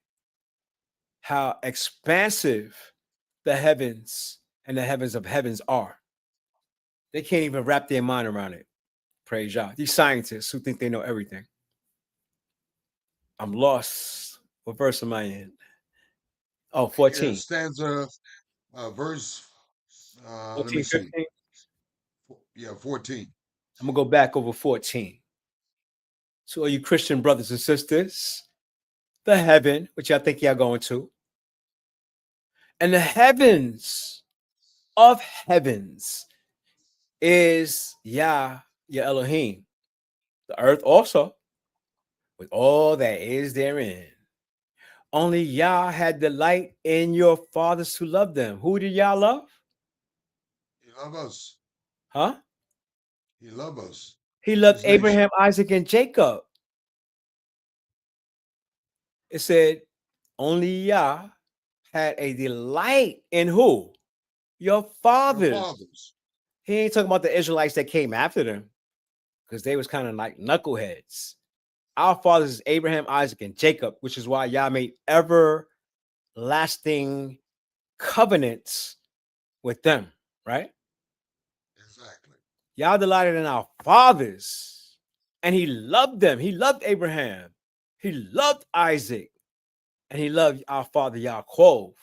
how expansive the heavens and the heavens of heavens are. They can't even wrap their mind around it. Praise Yah. These scientists who think they know everything. I'm lost. What verse am I in? Oh, 14. Stanza, verse, 14, let me see. 15. Yeah, 14. I'm going to go back over 14. So, all you Christian brothers and sisters, the heaven, which I think y'all going to, and the heavens of heavens is Yah, your Elohim. The earth also, with all that is therein. Only Yah had delight in your fathers to love them. Who did Yah love? He love us. Huh? He love us. He loved His nation. Abraham, Isaac, and Jacob. It said, only Yah had a delight in who? Your fathers. Your fathers. He ain't talking about the Israelites that came after them. because they was kind of like knuckleheads. Our fathers is Abraham, Isaac, and Jacob, which is why y'all made everlasting covenants with them, right? Exactly. Y'all delighted in our fathers, and he loved them. He loved Abraham. He loved Isaac, and he loved our father Yaakov.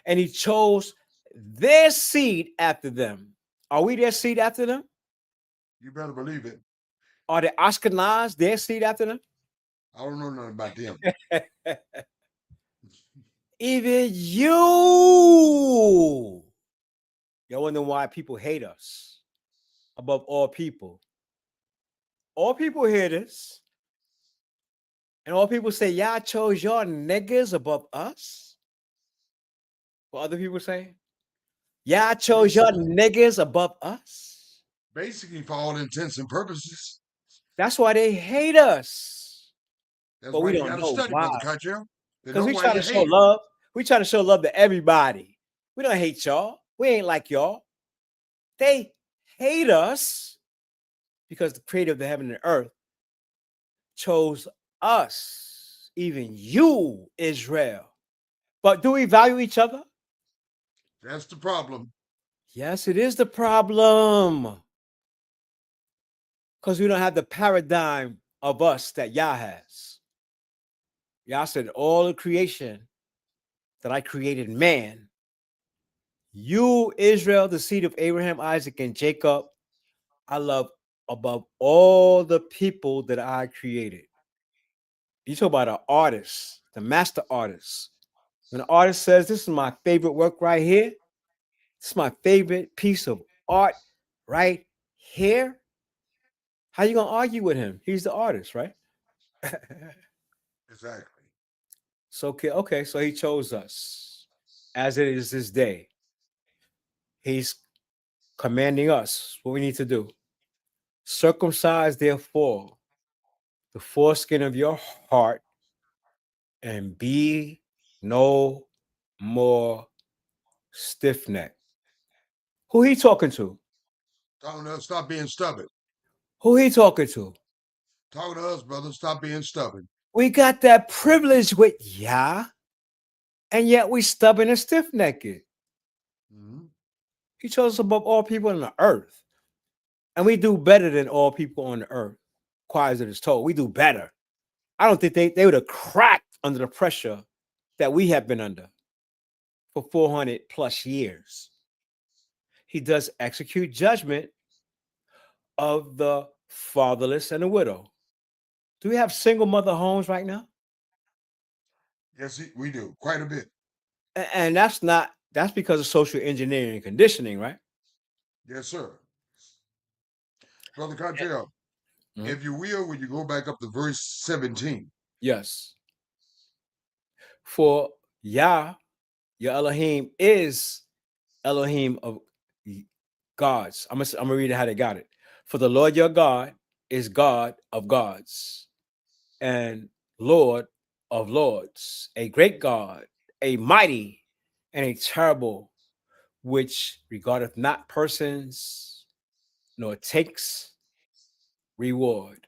And he chose their seed after them. Are we their seed after them? You better believe it. Are the Ashkenaz their seed after them? I don't know nothing about them. Even you. Y'all wonder why people hate us above all people. All people hear this. And all people say, y'all chose your niggas above us. What other people say? Y'all chose your niggas above us. Basically, for all intents and purposes. That's why they hate us. That's But why we you don't got to know study, why. Brother Cottrell. Because we try to show love. We try to show love to everybody. We don't hate y'all. We ain't like y'all. They hate us because the creator of the heaven and earth chose us, even you, Israel. But do we value each other? That's the problem. Yes, it is the problem. Because we don't have the paradigm of us that Yah has. Yah said, all the creation that I created man, you, Israel, the seed of Abraham, Isaac, and Jacob, I love above all the people that I created. You talk about an artist, the master artist. When an artist says, this is my favorite work right here, this is my favorite piece of art right here, how you going to argue with him? He's the artist, right? Exactly. So, okay, so he chose us as it is this day. He's commanding us what we need to do. Circumcise, therefore, the foreskin of your heart and be no more stiff-necked. Who he talking to? Talking to us, stop being stubborn. Who he talking to? Talking to us, brother, stop being stubborn. We got that privilege with Yah, and yet we stubborn and stiff-necked. Mm-hmm. He chose us above all people on the earth. And we do better than all people on the earth. Quiet as it is told, we do better. I don't think they would have cracked under the pressure that we have been under for 400 plus years. He does execute judgment of the fatherless and the widow. Do we have single mother homes right now? Yes, we do. Quite a bit. And that's because of social engineering and conditioning, right? Yes, sir. Brother Cottrell, if you will you go back up to verse 17? Yes. For Yah, your Elohim, is Elohim of gods. I'm gonna read it how they got it. For the Lord your God is God of gods and Lord of lords, a great God, a mighty and a terrible, which regardeth not persons, nor takes reward.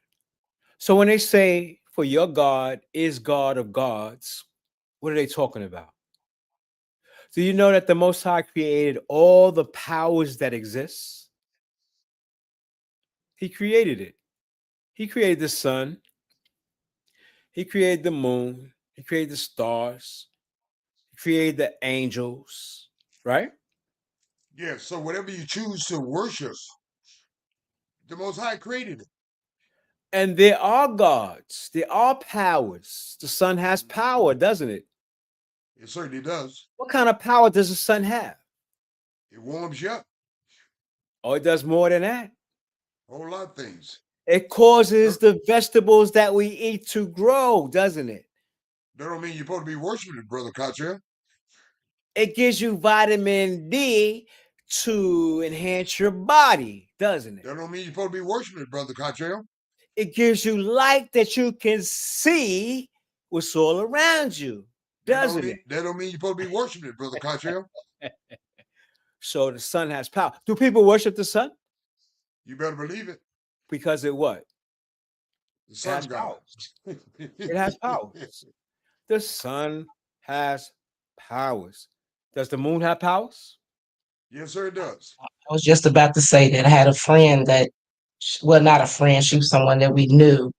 So when they say, for your God is God of gods, what are they talking about? Do you know that the Most High created all the powers that exist? He created it. He created the sun. He created the moon. He created the stars. He created the angels, right? Yeah, so whatever you choose to worship, the Most High created it. And there are gods. There are powers. The sun has power, doesn't it? It certainly does. What kind of power does the sun have? It warms you up. Oh, it does more than that. A whole lot of things. It causes the vegetables that we eat to grow, doesn't it? That don't mean you're supposed to be worshiping it, Brother Cottrell. It gives you vitamin D to enhance your body, doesn't it? That don't mean you're supposed to be worshiping it, Brother Cottrell. It gives you light that you can see what's all around you, doesn't it? That don't mean you're supposed to be worshiping it, Brother Cottrell. So the sun has power. Do people worship the sun? You better believe it. Because it what? The It sun has god. powers. It has powers. The sun has powers. Does the moon have powers? Yes, sir, it does. I was just about to say that I had a friend that, well, not a friend, she was someone that we knew,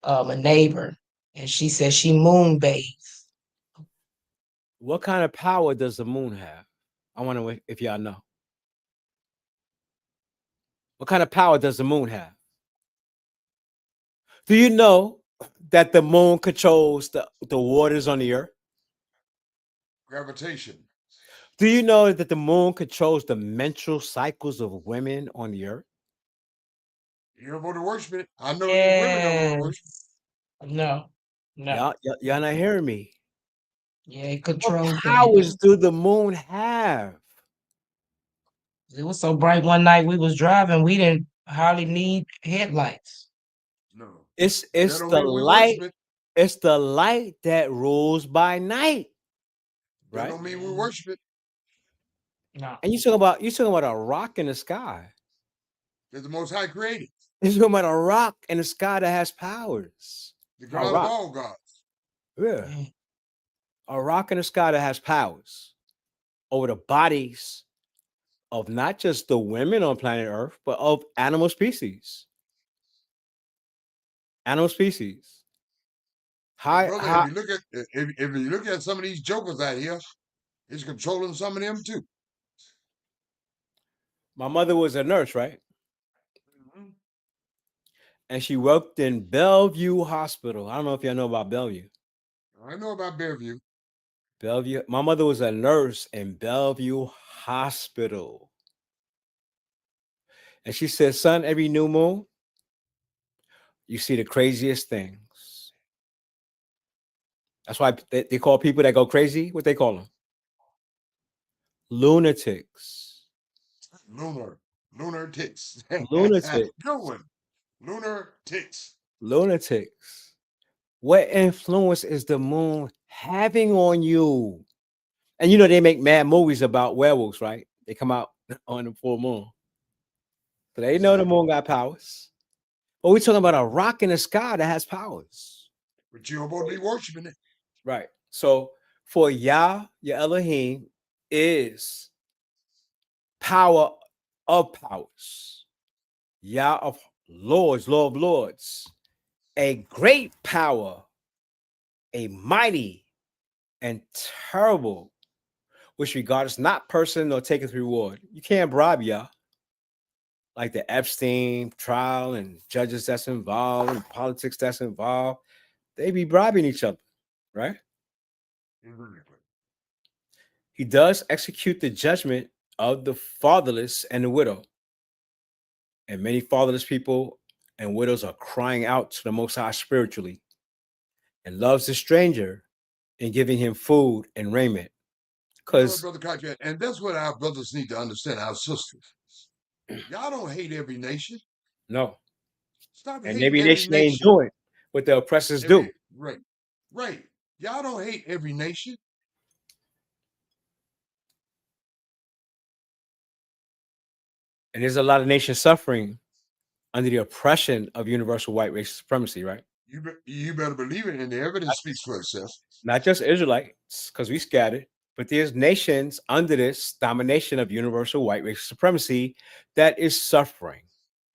a neighbor, and she said she moon bathes. What kind of power does the moon have? I wonder if y'all know. What kind of power does the moon have? Do you know that the moon controls the waters on the earth? Gravitation. Do you know that the moon controls the menstrual cycles of women on the earth? You don't want to worship it. I know these women don't want to worship it. No, no. Y'all not hearing me. Yeah, it What controls powers them. do the moon have? It was so bright one night we was driving, we didn't hardly need headlights. No. It's That don't the mean we light. worship it. It's the light that rules by night, That right? don't mean we worship it. No. And you talking about a rock in the sky. That the Most High created. You're talking about a rock in the sky that has powers. The A God of rock. all gods. Yeah. Yeah. A rock in the sky that has powers over the bodies of not just the women on planet Earth, but of animal species. Animal species. But brother, if you look at some of these jokers out here, it's controlling some of them too. My mother was a nurse, right? Mhm. And she worked in Bellevue Hospital. I don't know if y'all know about Bellevue. I know about Bellevue. Bellevue. My mother was a nurse in Bellevue Hospital. And she said, son, every new moon, you see the craziest things. That's why they call people that go crazy, what they call them? Lunatics. Lunar ticks. Lunatic. Good one. Lunar ticks. Lunatics. What influence is the moon having on you? And you know, they make mad movies about werewolves, right? They come out on the full moon. So they know the moon got powers. But we're talking about a rock in the sky that has powers. But you're supposed to be worshiping it. Right. So for Yah, your Elohim is power of powers. Yah of lords, Lord of lords. A great power, a mighty and terrible, which regardeth not person nor taketh reward. You can't bribe Yah. Like the Epstein trial and judges that's involved and politics that's involved, they be bribing each other, right? Exactly. He does execute the judgment of the fatherless and the widow. And many fatherless people and widows are crying out to the Most High spiritually and loves the stranger and giving him food and raiment. Because Brother Kachi, and that's what our brothers need to understand, our sisters. Y'all don't hate every nation. no, Stop and hating maybe every nation ain't nation. doing what the oppressors do. Right. Y'all don't hate every nation. And there's a lot of nations suffering under the oppression of universal white race supremacy, right? You better believe it, and the evidence speaks for itself. Not just Israelites, because we scattered, but there's nations under this domination of universal white race supremacy that is suffering.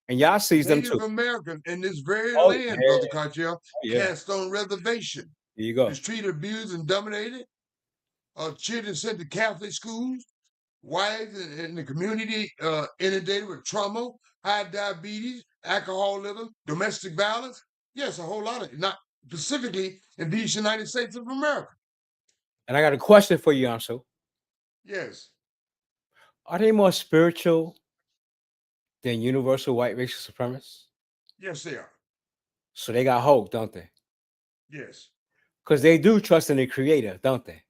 And y'all sees them Native too. American in this very Oh, land, yeah. Brother Kachi, Yeah, cast on reservation. there you go. Is treated, abused, and dominated. Children sent to Catholic schools. Wives in the community inundated with trauma, high diabetes, alcoholism, domestic violence. Yes, a whole lot of it. Not specifically in these United States of America. And I got a question for you, Anso. Yes. Are they more spiritual than universal white racial supremacists? Yes, they are. So they got hope, don't they? Yes. Because they do trust in the creator, don't they?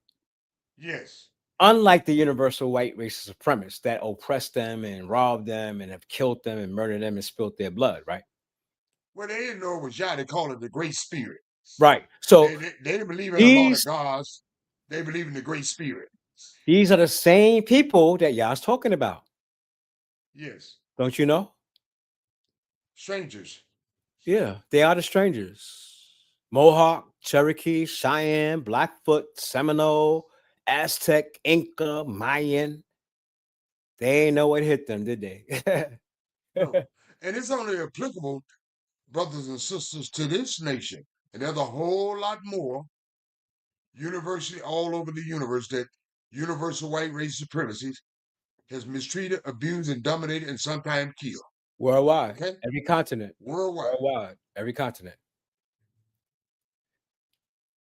Yes. Unlike the universal white racist supremacists that oppress them and rob them and have killed them and murdered them and spilled their blood, right? Well, they didn't know it was Yah. They called it the Great Spirit. Right. So They didn't believe in a lot of these gods. They believe in the Great Spirit. are the same people that Yah's talking about. Yes. Don't you know? Strangers. Yeah, they are the strangers. Mohawk, Cherokee, Cheyenne, Blackfoot, Seminole, Aztec, Inca, Mayan. They ain't know what hit them, did they? No. And it's only applicable, brothers and sisters, to this nation. And there's a whole lot more university all over the universe that universal white race supremacy has mistreated, abused, and dominated, and sometimes killed. Worldwide. Okay? Every continent. Worldwide. Worldwide. Every continent.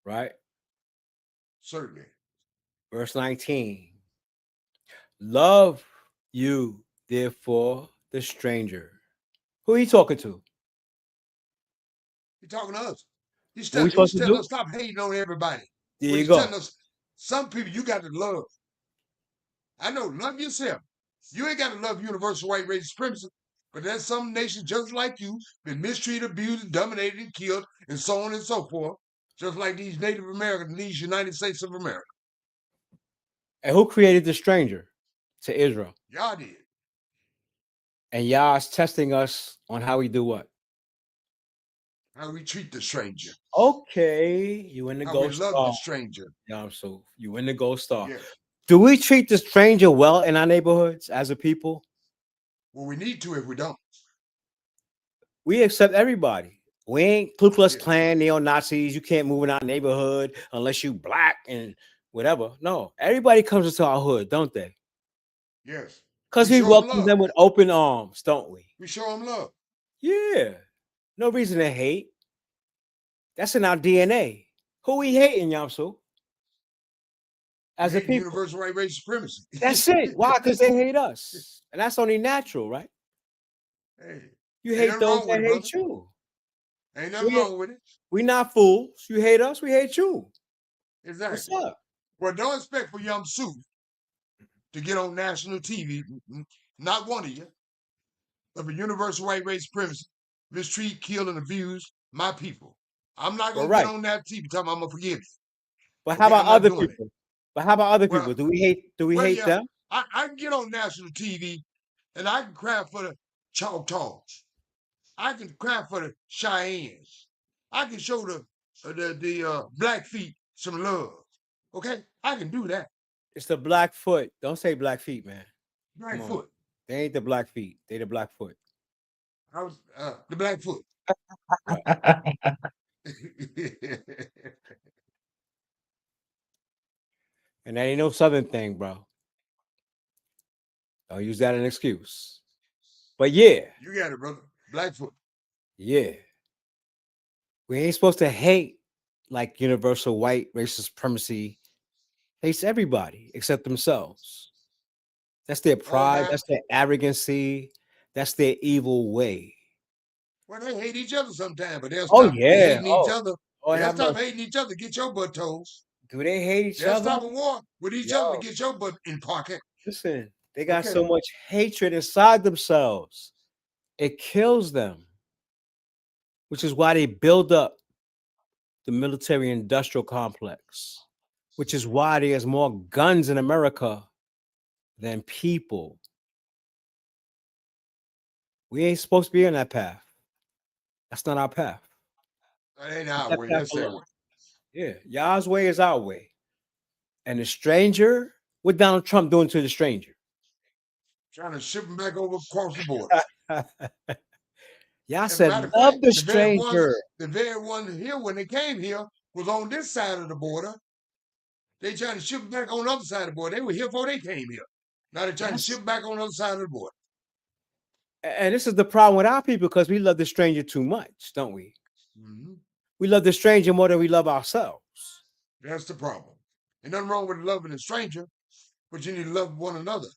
Right? Certainly. Verse 19. Love you, therefore, the stranger. Who are you talking to? He's talking to us. He's What we telling, supposed to do? us stop hating on everybody. There But you he's go. telling us some people you got to love. I know, love yourself. You ain't got to love universal white race supremacy, but there's some nations just like you been mistreated, abused, and dominated, and killed, and so on and so forth, just like these Native Americans, these United States of America. And who created the stranger to Israel? Y'all did. And Yah's testing us on how we do what? How we treat the stranger. Okay, you in the How we gold love star. the stranger. Yeah, so you in the gold star. Yeah. Do we treat the stranger well in our neighborhoods as a people? Well, we need to if we don't. We accept everybody. We ain't Ku Klux Yeah. Klan, neo-Nazis. You can't move in our neighborhood unless you black and whatever. No, everybody comes into our hood, don't they? Yes. Because We we show 'em welcome love. them with open arms, don't we? We show them love. Yeah. No reason to hate. That's in our DNA. Who we hating, Yamsu? As We a hate people. universal white race supremacy. That's it. Why? Because they hate us. And that's only natural, right? Hey, You ain't hate nothing those wrong that with it, hate you. ain't nothing We- wrong with it. We not fools. You hate us, we hate you. Exactly. What's up? Well, don't expect for Young Sue to get on national TV, not one of you, of a universal white race supremacy, mistreat, kill, and abuse my people. I'm not Well, gonna right. get on that TV talking I'm gonna forgive you. But how Okay, about I'm not other doing it. people? But how about other Well- people? Do we hate yeah, them? I can get on national TV and I can cry for the Choctaws. I can cry for the Cheyennes. I can show the Blackfeet some love. Okay, I can do that. It's the Blackfoot. Don't say Blackfeet, man. on. Blackfoot. They ain't the Blackfeet. They the Blackfoot. I was the Blackfoot. And that ain't no Southern thing, bro. Don't use that as an excuse. But yeah, You got it, brother. Blackfoot. yeah. We ain't supposed to hate like universal white racist supremacy hates everybody except themselves. That's their pride. right. That's their arrogancy. That's their evil way. Well, they hate each other sometimes, but they'll Oh, stop yeah. hating each Oh, other. Oh, They'll have stop mercy. hating each other. Get your butt toes. Do they hate each They'll other? stop a war with each other Yo. to get your butt in pocket. Listen, they got Okay. so much hatred inside themselves. It kills them, which is why they build up the military industrial complex, which is why there's more guns in America than people. We ain't supposed to be on that path. That's not our path. That ain't our That way. path That's their alone. way. Yeah, Yah's way is our way. And the stranger, what Donald Trump doing to the stranger? Trying to ship them back over across the border. Yah As a said, matter of love fact, the very ones- stranger. The very one here, when they came here, was on this side of the border. They trying to ship them back on the other side of the border. They were here before they came here. Now they're trying Yes. to ship back on the other side of the border. And this is the problem with our people because we love the stranger too much, don't we? Mhm. We love the stranger more than we love ourselves. That's the problem. Ain't nothing wrong with loving a stranger, but you need to love one another.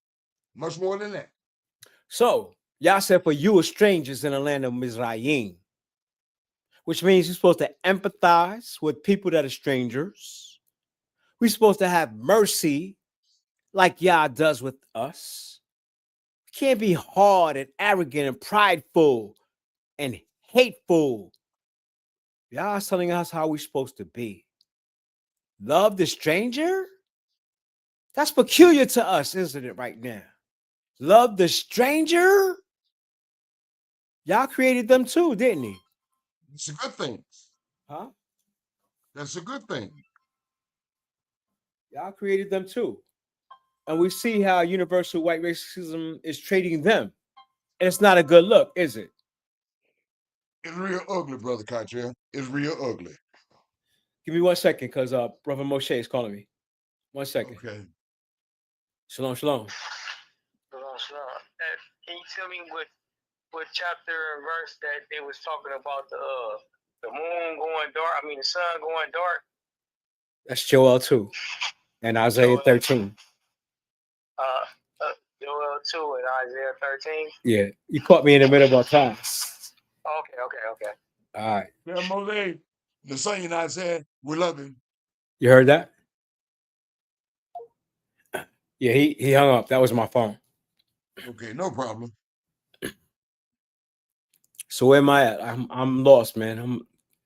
Much more than that. So, Yah said, for you are strangers in the land of Mizraim, which means you're supposed to empathize with people that are strangers. We're supposed to have mercy like Yah does with us. We can't be hard and arrogant and prideful and hateful. Yah's telling us how we're supposed to be. Love the stranger? That's peculiar to us, isn't it, right now? Love the stranger? Y'all created them too, didn't he? It's a good thing. Huh? That's a good thing. Y'all created them too. And we see how universal white racism is treating them. And it's not a good look, is it? It's real ugly, Brother Cottrell. It's real ugly. Give me 1 second, because Brother Moshe is calling me. 1 second. Okay. Shalom, shalom. Shalom, shalom. Can you tell me what chapter and verse that they was talking about the moon going dark? I mean the sun going dark. That's Joel 2 and Isaiah 13. Joel 2 and Isaiah 13. Yeah, you caught me in the middle of our class. Okay. All right. Yeah, Moshe, the son and I said, we love him. You heard that? Yeah, he hung up. That was my phone. Okay, no problem. So where am I at? I'm lost, man.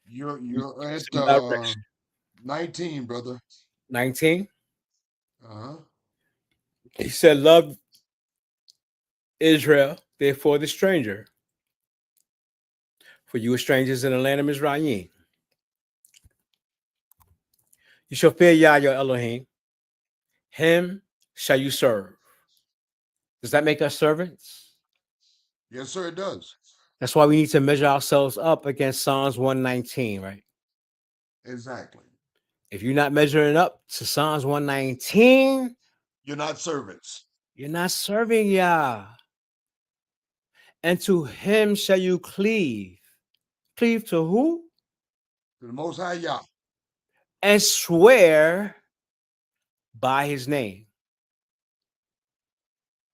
You're at without direction. 19, brother. 19. Uh-huh. He said, "Love Israel, therefore the stranger. For you are strangers in the land of Mizraim. You shall fear Yah your Elohim. Him shall you serve." Does that make us servants? Yes, sir, it does. That's why we need to measure ourselves up against Psalms 119, right? Exactly. If you're not measuring up to Psalms 119, you're not servants. You're not serving Yah. And to him shall you cleave. Cleave to who? To the Most High Yah. And swear by his name.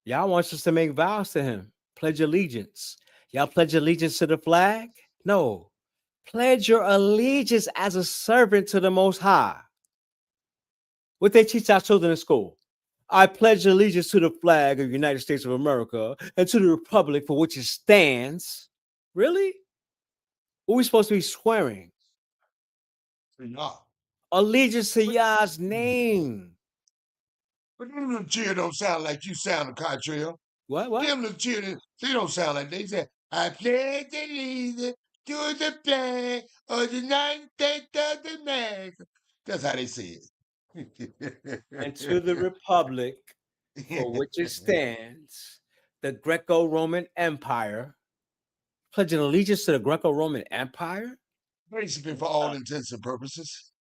Y'all wants us to make vows to him. Pledge allegiance. Y'all pledge allegiance to the flag? No. Pledge your allegiance as a servant to the Most High. What they teach our children in school. I pledge allegiance to the flag of the United States of America and to the republic for which it stands. Really? What are we supposed to be swearing? To Yah. Allegiance to Yah's name. But them little children don't sound like you sound, Cottrell. What? Them little children, they don't sound like they say, I pledge allegiance to the flag of the United States of America. That's how they say it. And to the republic for which it stands, the Greco-Roman Empire. Pledging allegiance to the Greco-Roman Empire? Basically, for all intents and purposes.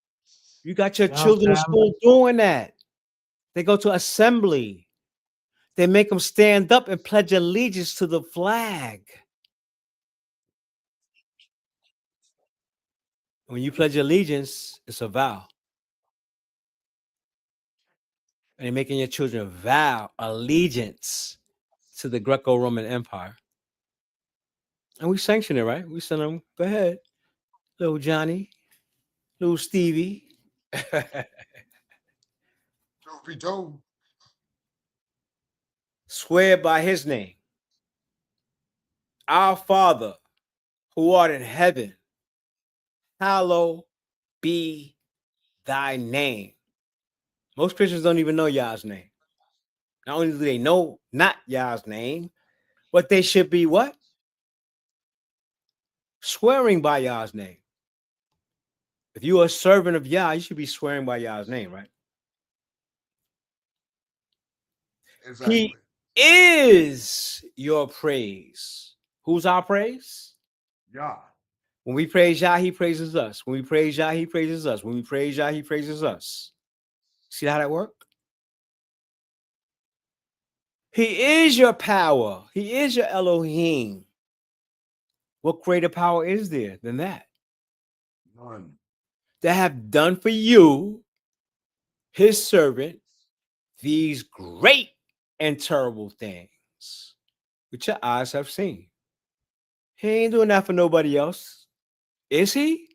You got your children in school doing that. They go to assembly. They make them stand up and pledge allegiance to the flag. When you pledge allegiance, it's a vow. And you're making your children vow allegiance to the Greco-Roman Empire. And we sanction it, right? We send them, go ahead, little Johnny, little Stevie. Truth be told. Swear by his name. Our Father, who art in heaven, hallowed be thy name. Most Christians don't even know Yah's name. Not only do they know not Yah's name, but they should be what? Swearing by Yah's name. If you are a servant of Yah, you should be swearing by Yah's name, right? Exactly. He is your praise. Who's our praise? Yah. When we praise Yah, he praises us. When we praise Yah, he praises us. When we praise Yah, he praises us. See how that works? He is your power. He is your Elohim. What greater power is there than that? None. That have done for you, his servant, these great and terrible things which your eyes have seen. He ain't doing that for nobody else. Is he?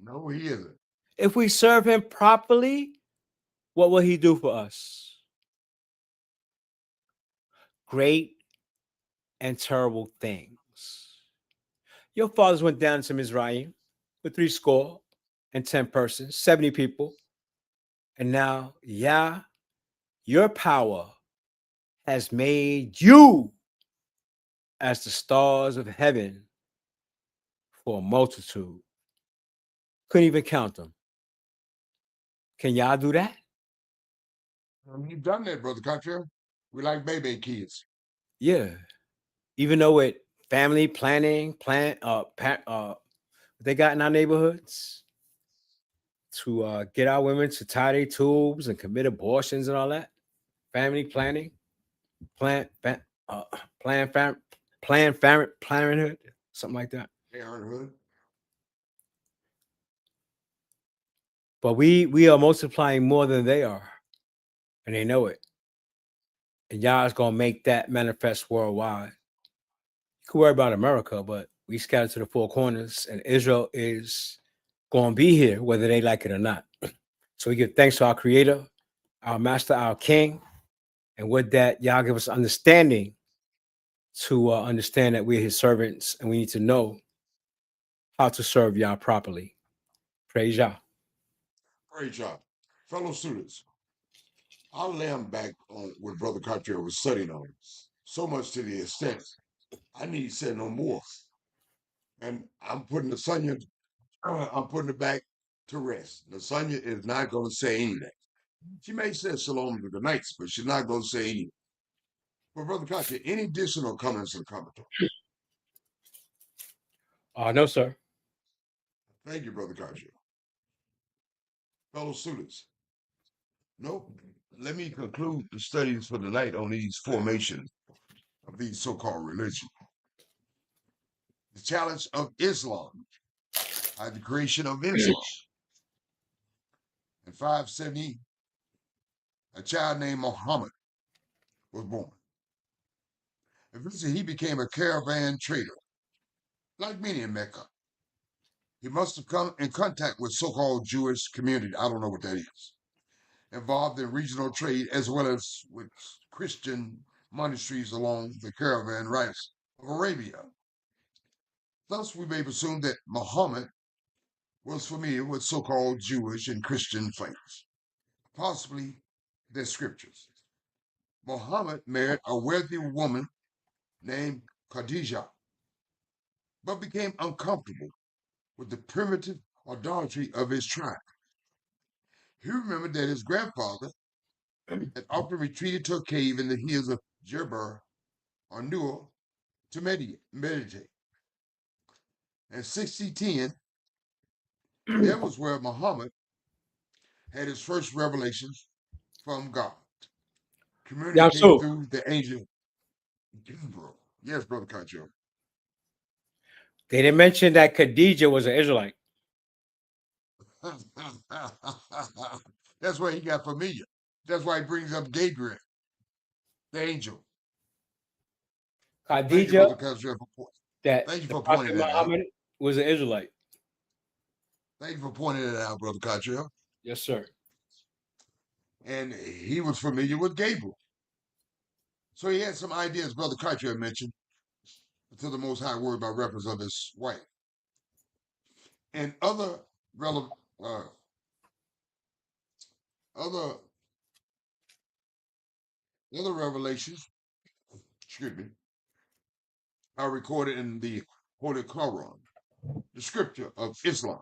No, he isn't. If we serve him properly, what will he do for us? Great and terrible things. Your fathers went down to Mizraim with 70 persons, 70 people. And now, Yah, your power has made you as the stars of heaven for a multitude. Couldn't even count them. Can y'all do that? You've done that, Brother Cottrell. We like baby kids. Yeah. Even though it family planning, they got in our neighborhoods to get our women to tie their tubes and commit abortions and all that. Family planning, Planned Parenthood, something like that. Parenthood. But we are multiplying more than they are, and they know it. And y'all is gonna make that manifest worldwide. You can worry about America, but we scattered to the four corners, and Israel is gonna be here whether they like it or not. So we give thanks to our Creator, our Master, our King, and with that, y'all give us understanding to understand that we're His servants, and we need to know how to serve y'all properly. Praise y'all. Great job. Fellow students, I'll lay them back on what Brother Cottrell was studying on. So much to the extent I need to say no more. And I'm putting I'm putting it back to rest. Lasagna is not going to say anything. She may say shalom to the nights, but she's not going to say anything. But Brother Cottrell, any additional comments or commentary? No, sir. Thank you, Brother Cottrell. Fellow students, nope. Let me conclude the studies for the night on these formations of these so-called religions. The challenge of Islam, the creation of Islam. In 570, a child named Muhammad was born. Eventually, he became a caravan trader, like many in Mecca. He must have come in contact with so-called Jewish community. I don't know what that is. Involved in regional trade as well as with Christian monasteries along the caravan routes of Arabia. Thus, we may assume that Muhammad was familiar with so-called Jewish and Christian faiths, possibly their scriptures. Muhammad married a wealthy woman named Khadijah, but became uncomfortable with the primitive idolatry of his tribe. He remembered that his grandfather had often retreated to a cave in the hills of Jebel or Nur to meditate. In 1610, that was where Muhammad had his first revelations from God, communicated through the angel Gabriel. Yes, Brother Cottrell. They didn't mention that Khadijah was an Israelite. That's why he got familiar. That's why he brings up Gabriel, the angel. Khadijah, Thank you for pointing that out. Muhammad was an Israelite. Thank you for pointing that out, Brother Cottrell. Yes, sir. And he was familiar with Gabriel. So he had some ideas, Brother Cottrell mentioned, to the Most High Word by reference of his wife. And other revelations, are recorded in the Holy Quran, the scripture of Islam.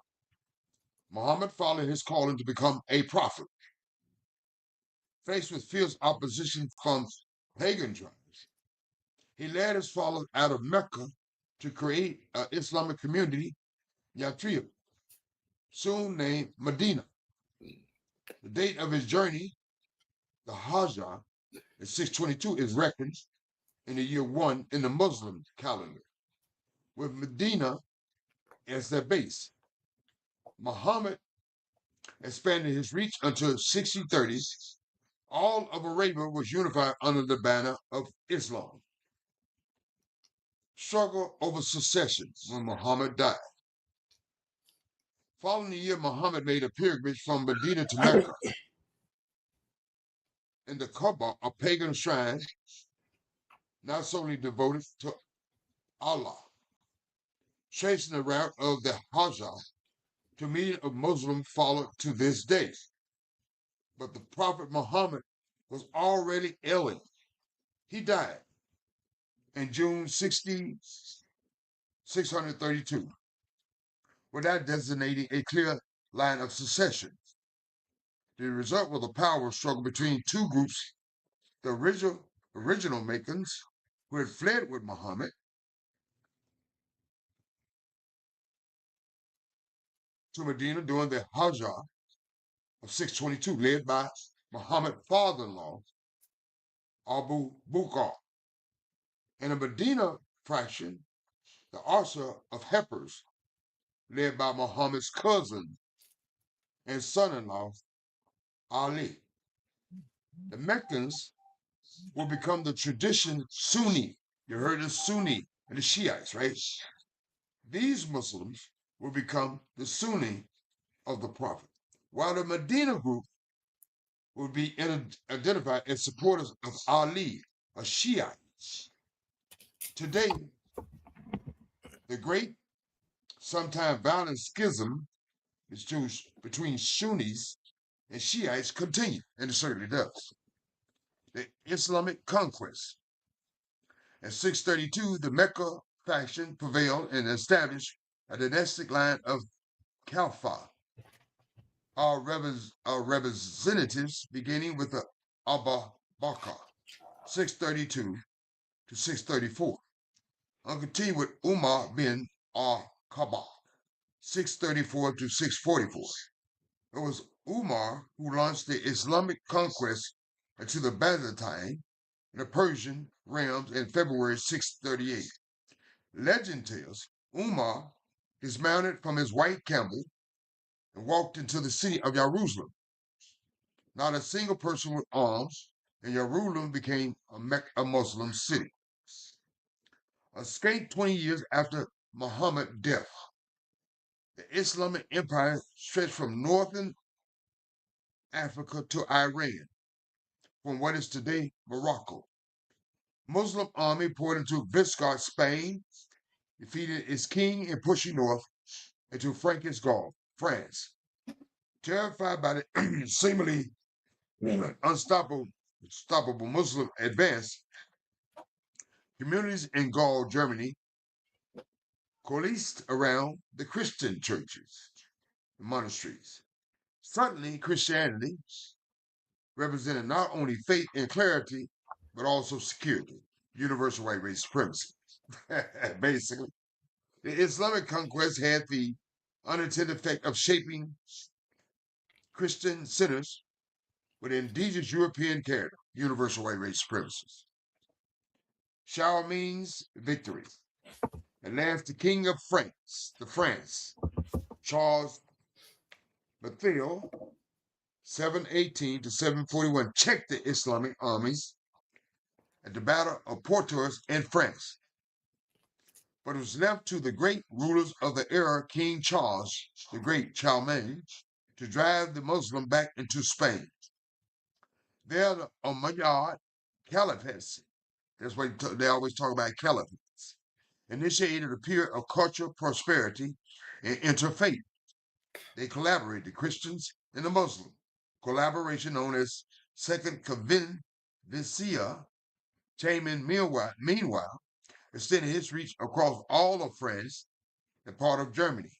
Muhammad followed his calling to become a prophet. Faced with fierce opposition from pagan tribes, he led his followers out of Mecca to create an Islamic community, Yathrib, soon named Medina. The date of his journey, the Hajjah, in 622, is reckoned in the year 1 in the Muslim calendar, with Medina as their base. Muhammad expanded his reach until 6030. All of Arabia was unified under the banner of Islam. Struggle over succession when Muhammad died. Following the year, Muhammad made a pilgrimage from Medina to Mecca. In the Kaaba, a pagan shrine, not solely devoted to Allah, tracing the route of the Hajjah to millions of Muslims followed to this day. But the Prophet Muhammad was already ailing. He died. in June 632, without designating a clear line of succession. The result was a power struggle between two groups: the original Meccans, who had fled with Muhammad, to Medina during the Hajjah of 622, led by Muhammad's father-in-law, Abu Bakr, and the Medina faction, the Asa of Heppers, led by Muhammad's cousin and son-in-law, Ali. The Meccans will become the tradition Sunni. You heard of Sunni and the Shiites, right? These Muslims will become the Sunni of the Prophet, while the Medina group will be identified as supporters of Ali, a Shiite. Today, the great, sometimes violent schism between Sunnis and Shiites continue, and it certainly does. The Islamic conquest. In 632, the Mecca faction prevailed and established a dynastic line of Khalifah. Our representatives, beginning with the Abu Bakr, 632 to 634, and continue with Umar bin al-Khattab, 634 to 644. It was Umar who launched the Islamic conquest into the Byzantine and the Persian realms in February 638. Legend tells Umar dismounted from his white camel and walked into the city of Jerusalem. Not a single person with arms, and Jerusalem became a Muslim city. A scant 20 years after Muhammad's death, the Islamic Empire stretched from northern Africa to Iran, from what is today Morocco. Muslim army poured into Visigoth, Spain, defeated its king and pushing north into Frankish Gaul, France. Terrified by the seemingly unstoppable Muslim advance, communities in Gaul, Germany, coalesced around the Christian churches, the monasteries. Suddenly, Christianity represented not only faith and clarity, but also security, universal white race supremacy. Basically, the Islamic conquest had the unintended effect of shaping Christian centers with indigenous European character, universal white race supremacists. Charlemagne's victory. At last, the King of France, Charles Martel, 718 to 741, checked the Islamic armies at the Battle of Poitiers in France. But it was left to the great rulers of the era, King Charles, the Great Charlemagne, to drive the Muslim back into Spain. There, the Umayyad Caliphates, that's why they always talk about caliphates, initiated a period of cultural prosperity and interfaith. They collaborated, the Christians and the Muslims. Collaboration known as Second Convivencia came in meanwhile, extending his reach across all of France and part of Germany.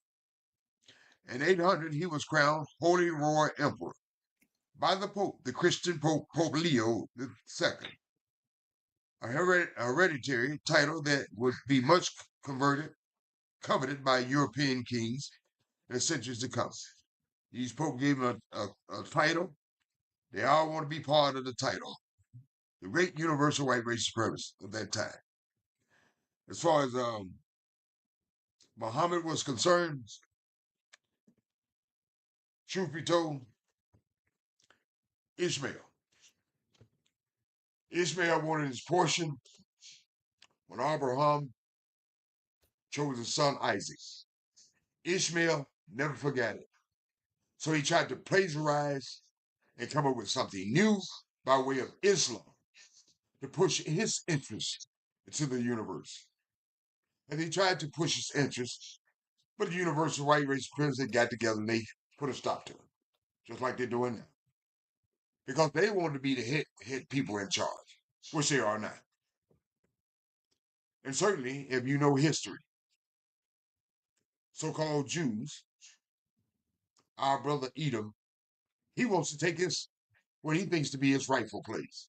In 800, he was crowned Holy Royal Emperor by the Pope, the Christian Pope, Pope Leo II, a hereditary title that would be much coveted by European kings in the centuries to come. These Pope gave him a title. They all want to be part of the title. The great universal white race supremacy of that time. As far as Muhammad was concerned, truth be told, Ishmael wanted his portion when Abraham chose his son Isaac. Ishmael never forgot it. So he tried to plagiarize and come up with something new by way of Islam to push his interests into the universe. And he tried to push his interests, but the universal white race supremacy got together and they put a stop to it, just like they're doing now. Because they wanted to be the head people in charge, which they are not. And certainly, if you know history, so-called Jews, our brother Edom, he wants to take what he thinks to be his rightful place.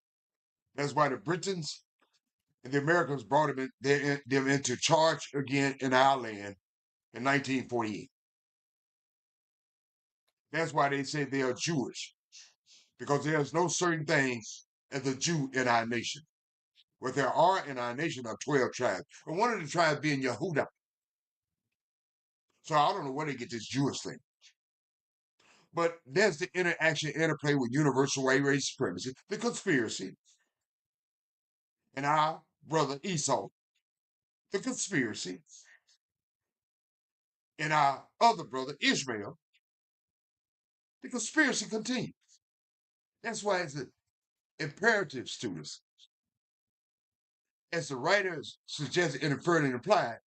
That's why the Britons and the Americans brought them into charge again in our land in 1948. That's why they say they are Jewish, because there's no certain thing as a Jew in our nation. What there are in our nation are 12 tribes, and one of the tribes being Yehuda. So I don't know where they get this Jewish thing. But there's the interplay with universal white race supremacy, the conspiracy, and our brother Esau, the conspiracy, and our other brother Ishmael, the conspiracy continues. That's why it's imperative, students, as the writers suggested, inferred, and implied,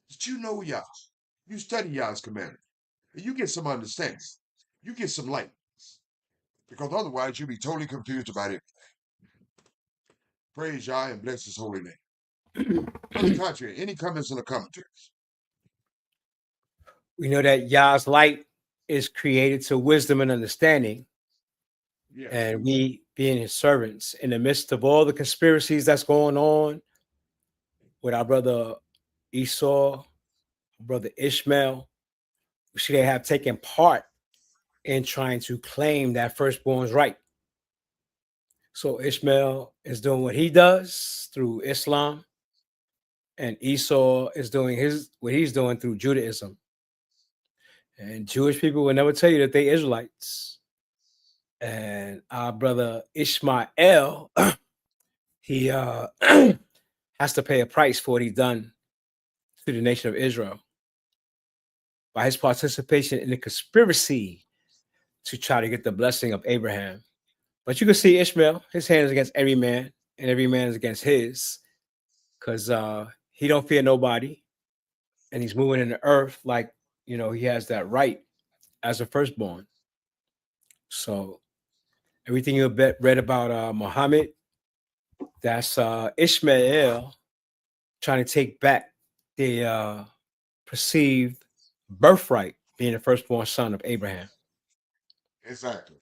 that you know Yah, you study Yah's commandments, and you get some understanding, you get some light, because otherwise you'll be totally confused about it. Praise Yah and bless His holy name. On the contrary, any comments in the commentaries? We know that Yah's light is created to wisdom and understanding. Yes. And we being his servants in the midst of all the conspiracies that's going on with our brother Esau, brother Ishmael, we see they have taken part in trying to claim that firstborn's right. So Ishmael is doing what he does through Islam, and Esau is doing what he's doing through Judaism. And Jewish people will never tell you that they Israelites. And our brother Ishmael, he has to pay a price for what he's done to the nation of Israel by his participation in the conspiracy to try to get the blessing of Abraham. But you can see Ishmael, his hand is against every man, and every man is against his, because he don't fear nobody, and he's moving in the earth like, he has that right as a firstborn. So everything you read about Muhammad, that's Ishmael trying to take back the perceived birthright, being the firstborn son of Abraham. Exactly.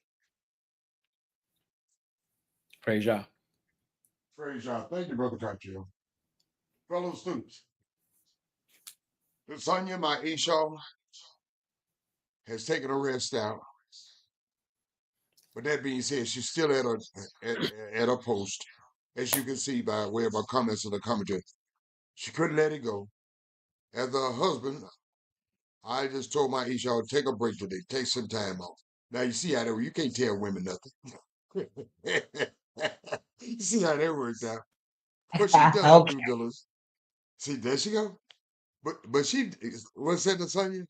Praise Yah. Praise Yah. Thank you, Brother Cartier. Fellow students, Lasanya, my Esau, has taken a rest out. But that being said, she's still at her post, as you can see by way of her comments in the commentary. She couldn't let it go. As a husband, I just told my Esau, take a break today, take some time off. Now you see how that you can't tell women nothing. You see how that works out. But she does her Okay. due diligence. See, there she go. But she, what's that, Lasanya?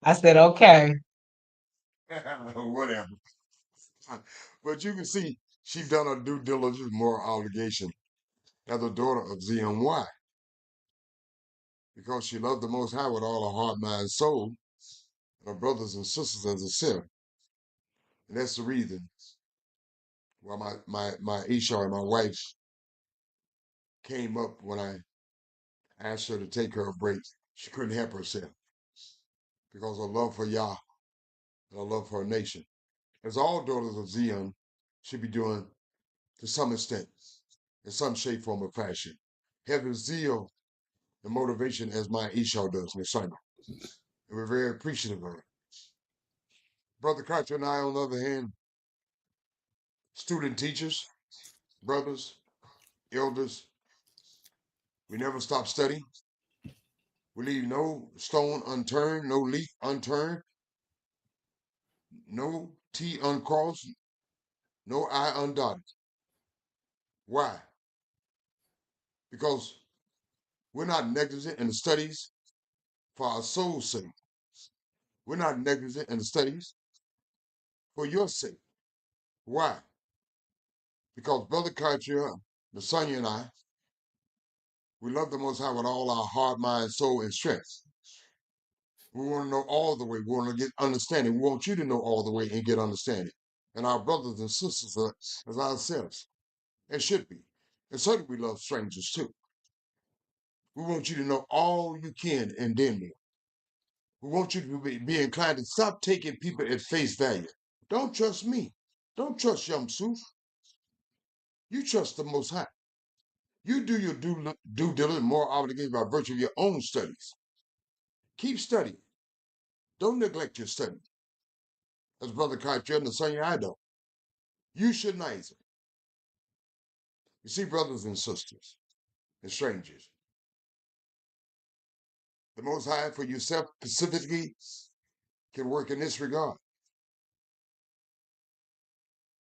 I said, okay. Whatever. But you can see she's done her due diligence, moral obligation as a daughter of ZMY, because she loved the Most High with all her heart, mind, soul, and her brothers and sisters as herself. And that's the reason why my Esau and my wife came up when I asked her to take her a break. She couldn't help herself because her love for Yah and her love for her nation, as all daughters of Zion should be doing to some extent, in some shape, form, or fashion. Having zeal and motivation as my Esau does, my son. And we're very appreciative of it. Brother Carter and I, on the other hand, student teachers, brothers, elders, we never stop studying. We leave no stone unturned, no leaf unturned, no T uncrossed, no I undotted. Why? Because we're not negligent in the studies for our soul's sake. We're not negligent in the studies for your sake. Why? Because Brother Cartier, Lasanya, and I, we love the Most High with all our heart, mind, soul, and strength. We want to know all the way. We want to get understanding. We want you to know all the way and get understanding. And our brothers and sisters as ourselves. It should be. And certainly we love strangers too. We want you to know all you can and then more. We want you to be inclined to stop taking people at face value. Don't trust me. Don't trust Yamsuf. You trust the Most High. You do your due diligence, more obligated by virtue of your own studies. Keep studying. Don't neglect your study. As Brother Cartier and the son, I don't. You should neither. You see, brothers and sisters and strangers, the Most High for yourself specifically can work in this regard.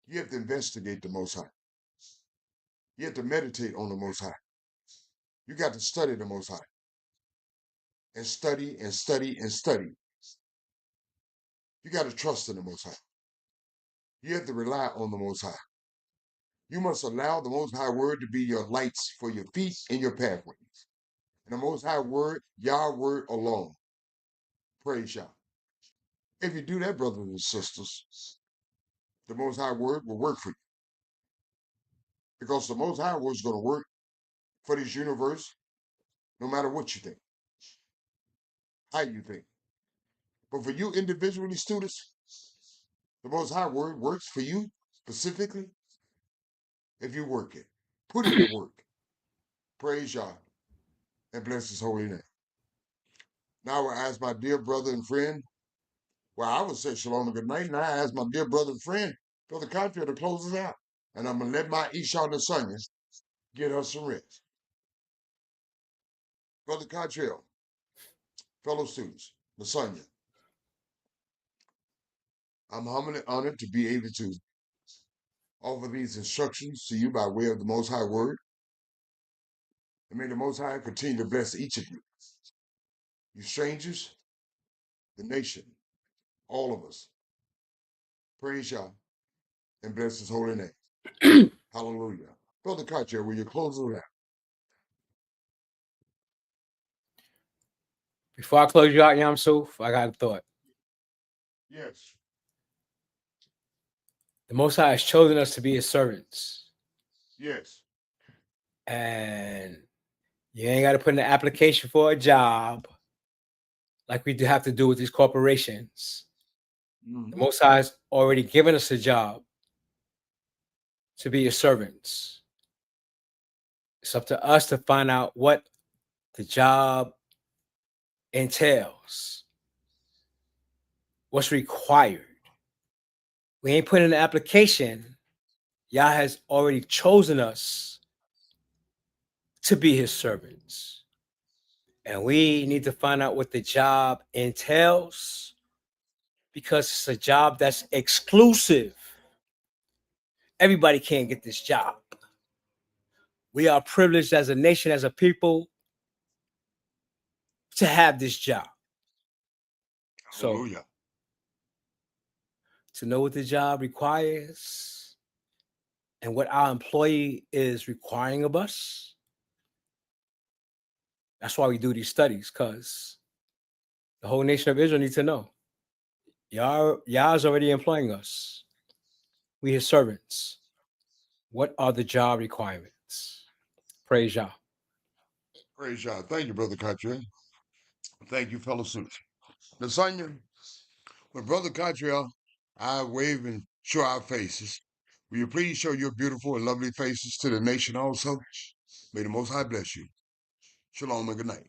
You have to investigate the Most High. You have to meditate on the Most High. You got to study the Most High. And study and study and study. You got to trust in the Most High. You have to rely on the Most High. You must allow the Most High Word to be your lights for your feet and your pathways. And the Most High Word, Yah Word alone. Praise Yah. If you do that, brothers and sisters, the Most High Word will work for you. Because the Most High Word is going to work for this universe no matter what you think, how you think. But for you individually, students, the Most High Word works for you specifically if you work it. Put in the work. Praise Yah and bless His holy name. Now I will ask my dear brother and friend, well, I would say shalom and good night. Now I ask my dear brother and friend, Brother Contrary, to close us out. And I'm going to let my Esau and Sonia get us some rest. Brother Contrary, fellow students, Sonia, I'm humbly honored to be able to offer these instructions to you by way of the Most High Word. And may the Most High continue to bless each of you. You strangers, the nation, all of us. Praise Yah and bless His holy name. Hallelujah. Brother Cartier, will you close it out? Before I close you out, Yamsuf, I got a thought. Yes. The Most High has chosen us to be His servants. Yes. And you ain't got to put in an application for a job like we do have to do with these corporations. The Most High has already given us a job to be His servants. It's up to us to find out what the job entails, what's required. We ain't putting in an application. Yah has already chosen us to be His servants. And we need to find out what the job entails, because it's a job that's exclusive. Everybody can't get this job. We are privileged as a nation, as a people, to have this job. Hallelujah. So, to know what the job requires and what our employee is requiring of us, that's why we do these studies, because the whole nation of Israel needs to know. Yah's already employing us. We His servants. What are the job requirements? Praise Yah. Praise Yah. Thank you, Brother Cartier. Thank you, fellow students. Nasanya, when Brother Cartier, I wave and show our faces. Will you please show your beautiful and lovely faces to the nation also? May the Most High bless you. Shalom and good night.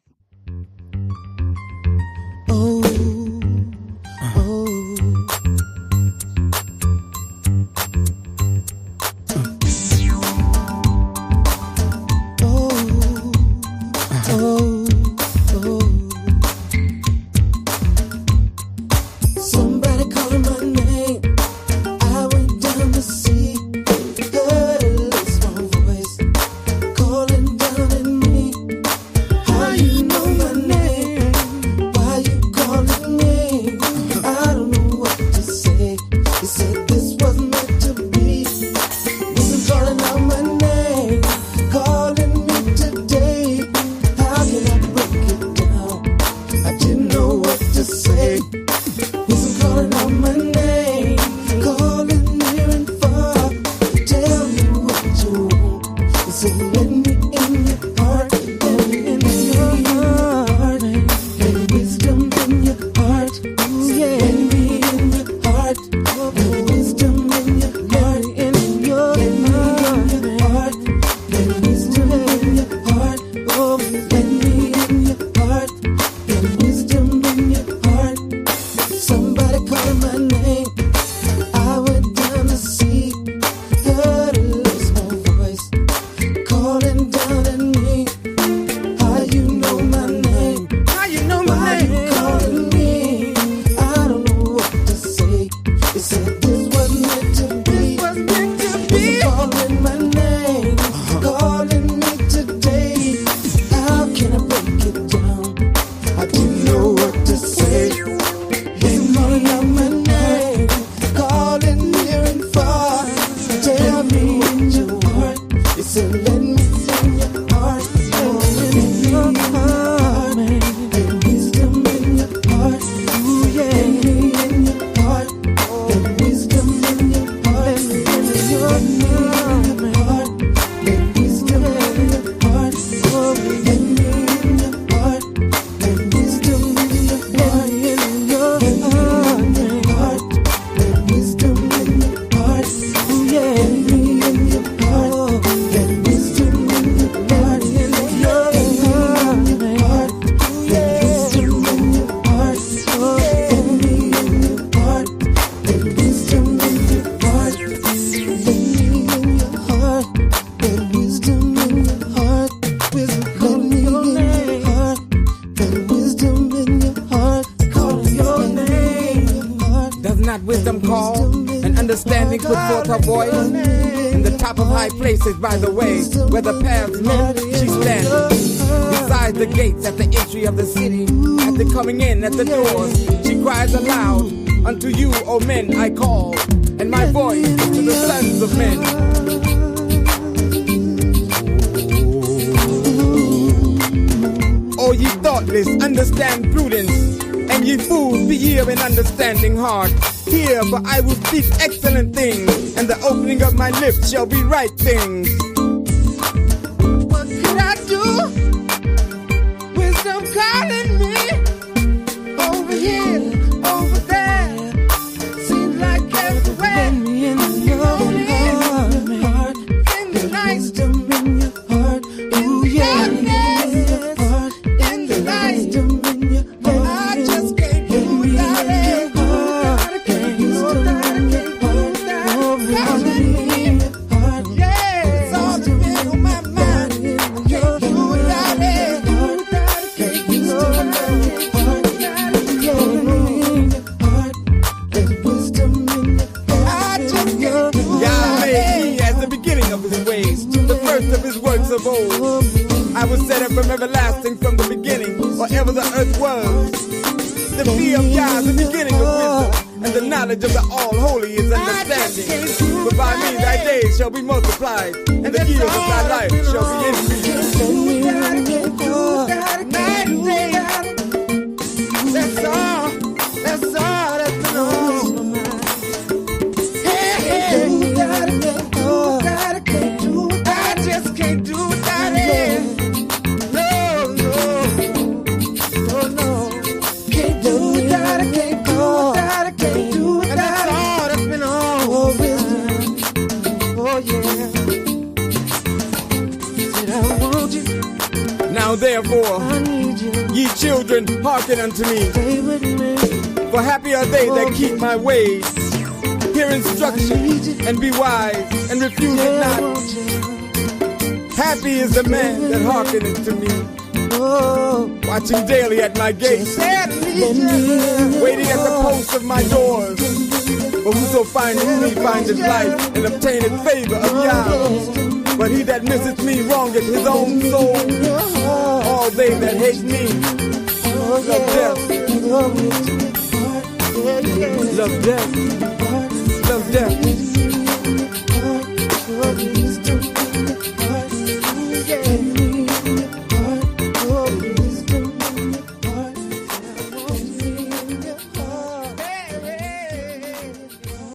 Somebody calling my name. I went down to see. Heard at least one voice calling down at me. How you know my name? Why you calling me? I don't know what to say. He said this was meant to be. Wasn't calling out my name, calling me today. How can I break it down? I didn't know what to say. Wasn't calling out my name. not wisdom called, and understanding put forth her voice. In the top of high places, by the way, where the paths met, she stands. Beside the gates at the entry of the city, at the coming in at the doors, she cries aloud, unto you, O men, I call, and my voice to the sons of men. O ye thoughtless, understand prudence, and ye fools, be ye of an understanding heart. Hear, for I will speak excellent things, and the opening of my lips shall be right things. What could I do? Wisdom calling me over here, over there. Seems like everywhere. In your heart, in the night, wisdom in your heart. Ooh, yeah. In the night, I just can't do without it. Of his works of old, I was set up from everlasting, from the beginning, or ever the earth was. The fear of Yah, the beginning of wisdom, and the knowledge of the All-Holy is understanding. But by me thy days shall be multiplied, and the years of thy life shall be increased. That's all that's been on my mind. Can't do without it. No. Can't do without it. Can't do without it. Can't do without it. And that's all that's been on. Oh, wisdom. Oh, yeah. Said I want you. Now therefore, I need you. Ye children, hearken unto me. Stay with me. For happy are they that keep my ways. Hear instruction and be wise and refuse it not. Happy is the man that hearkeneth to me, watching daily at my gates, waiting at the posts of my doors. For whoso findeth me findeth life and obtaineth favor of Yah. But he that misseth me wrongeth his own soul. All they that hate me love death. Love death. Love death.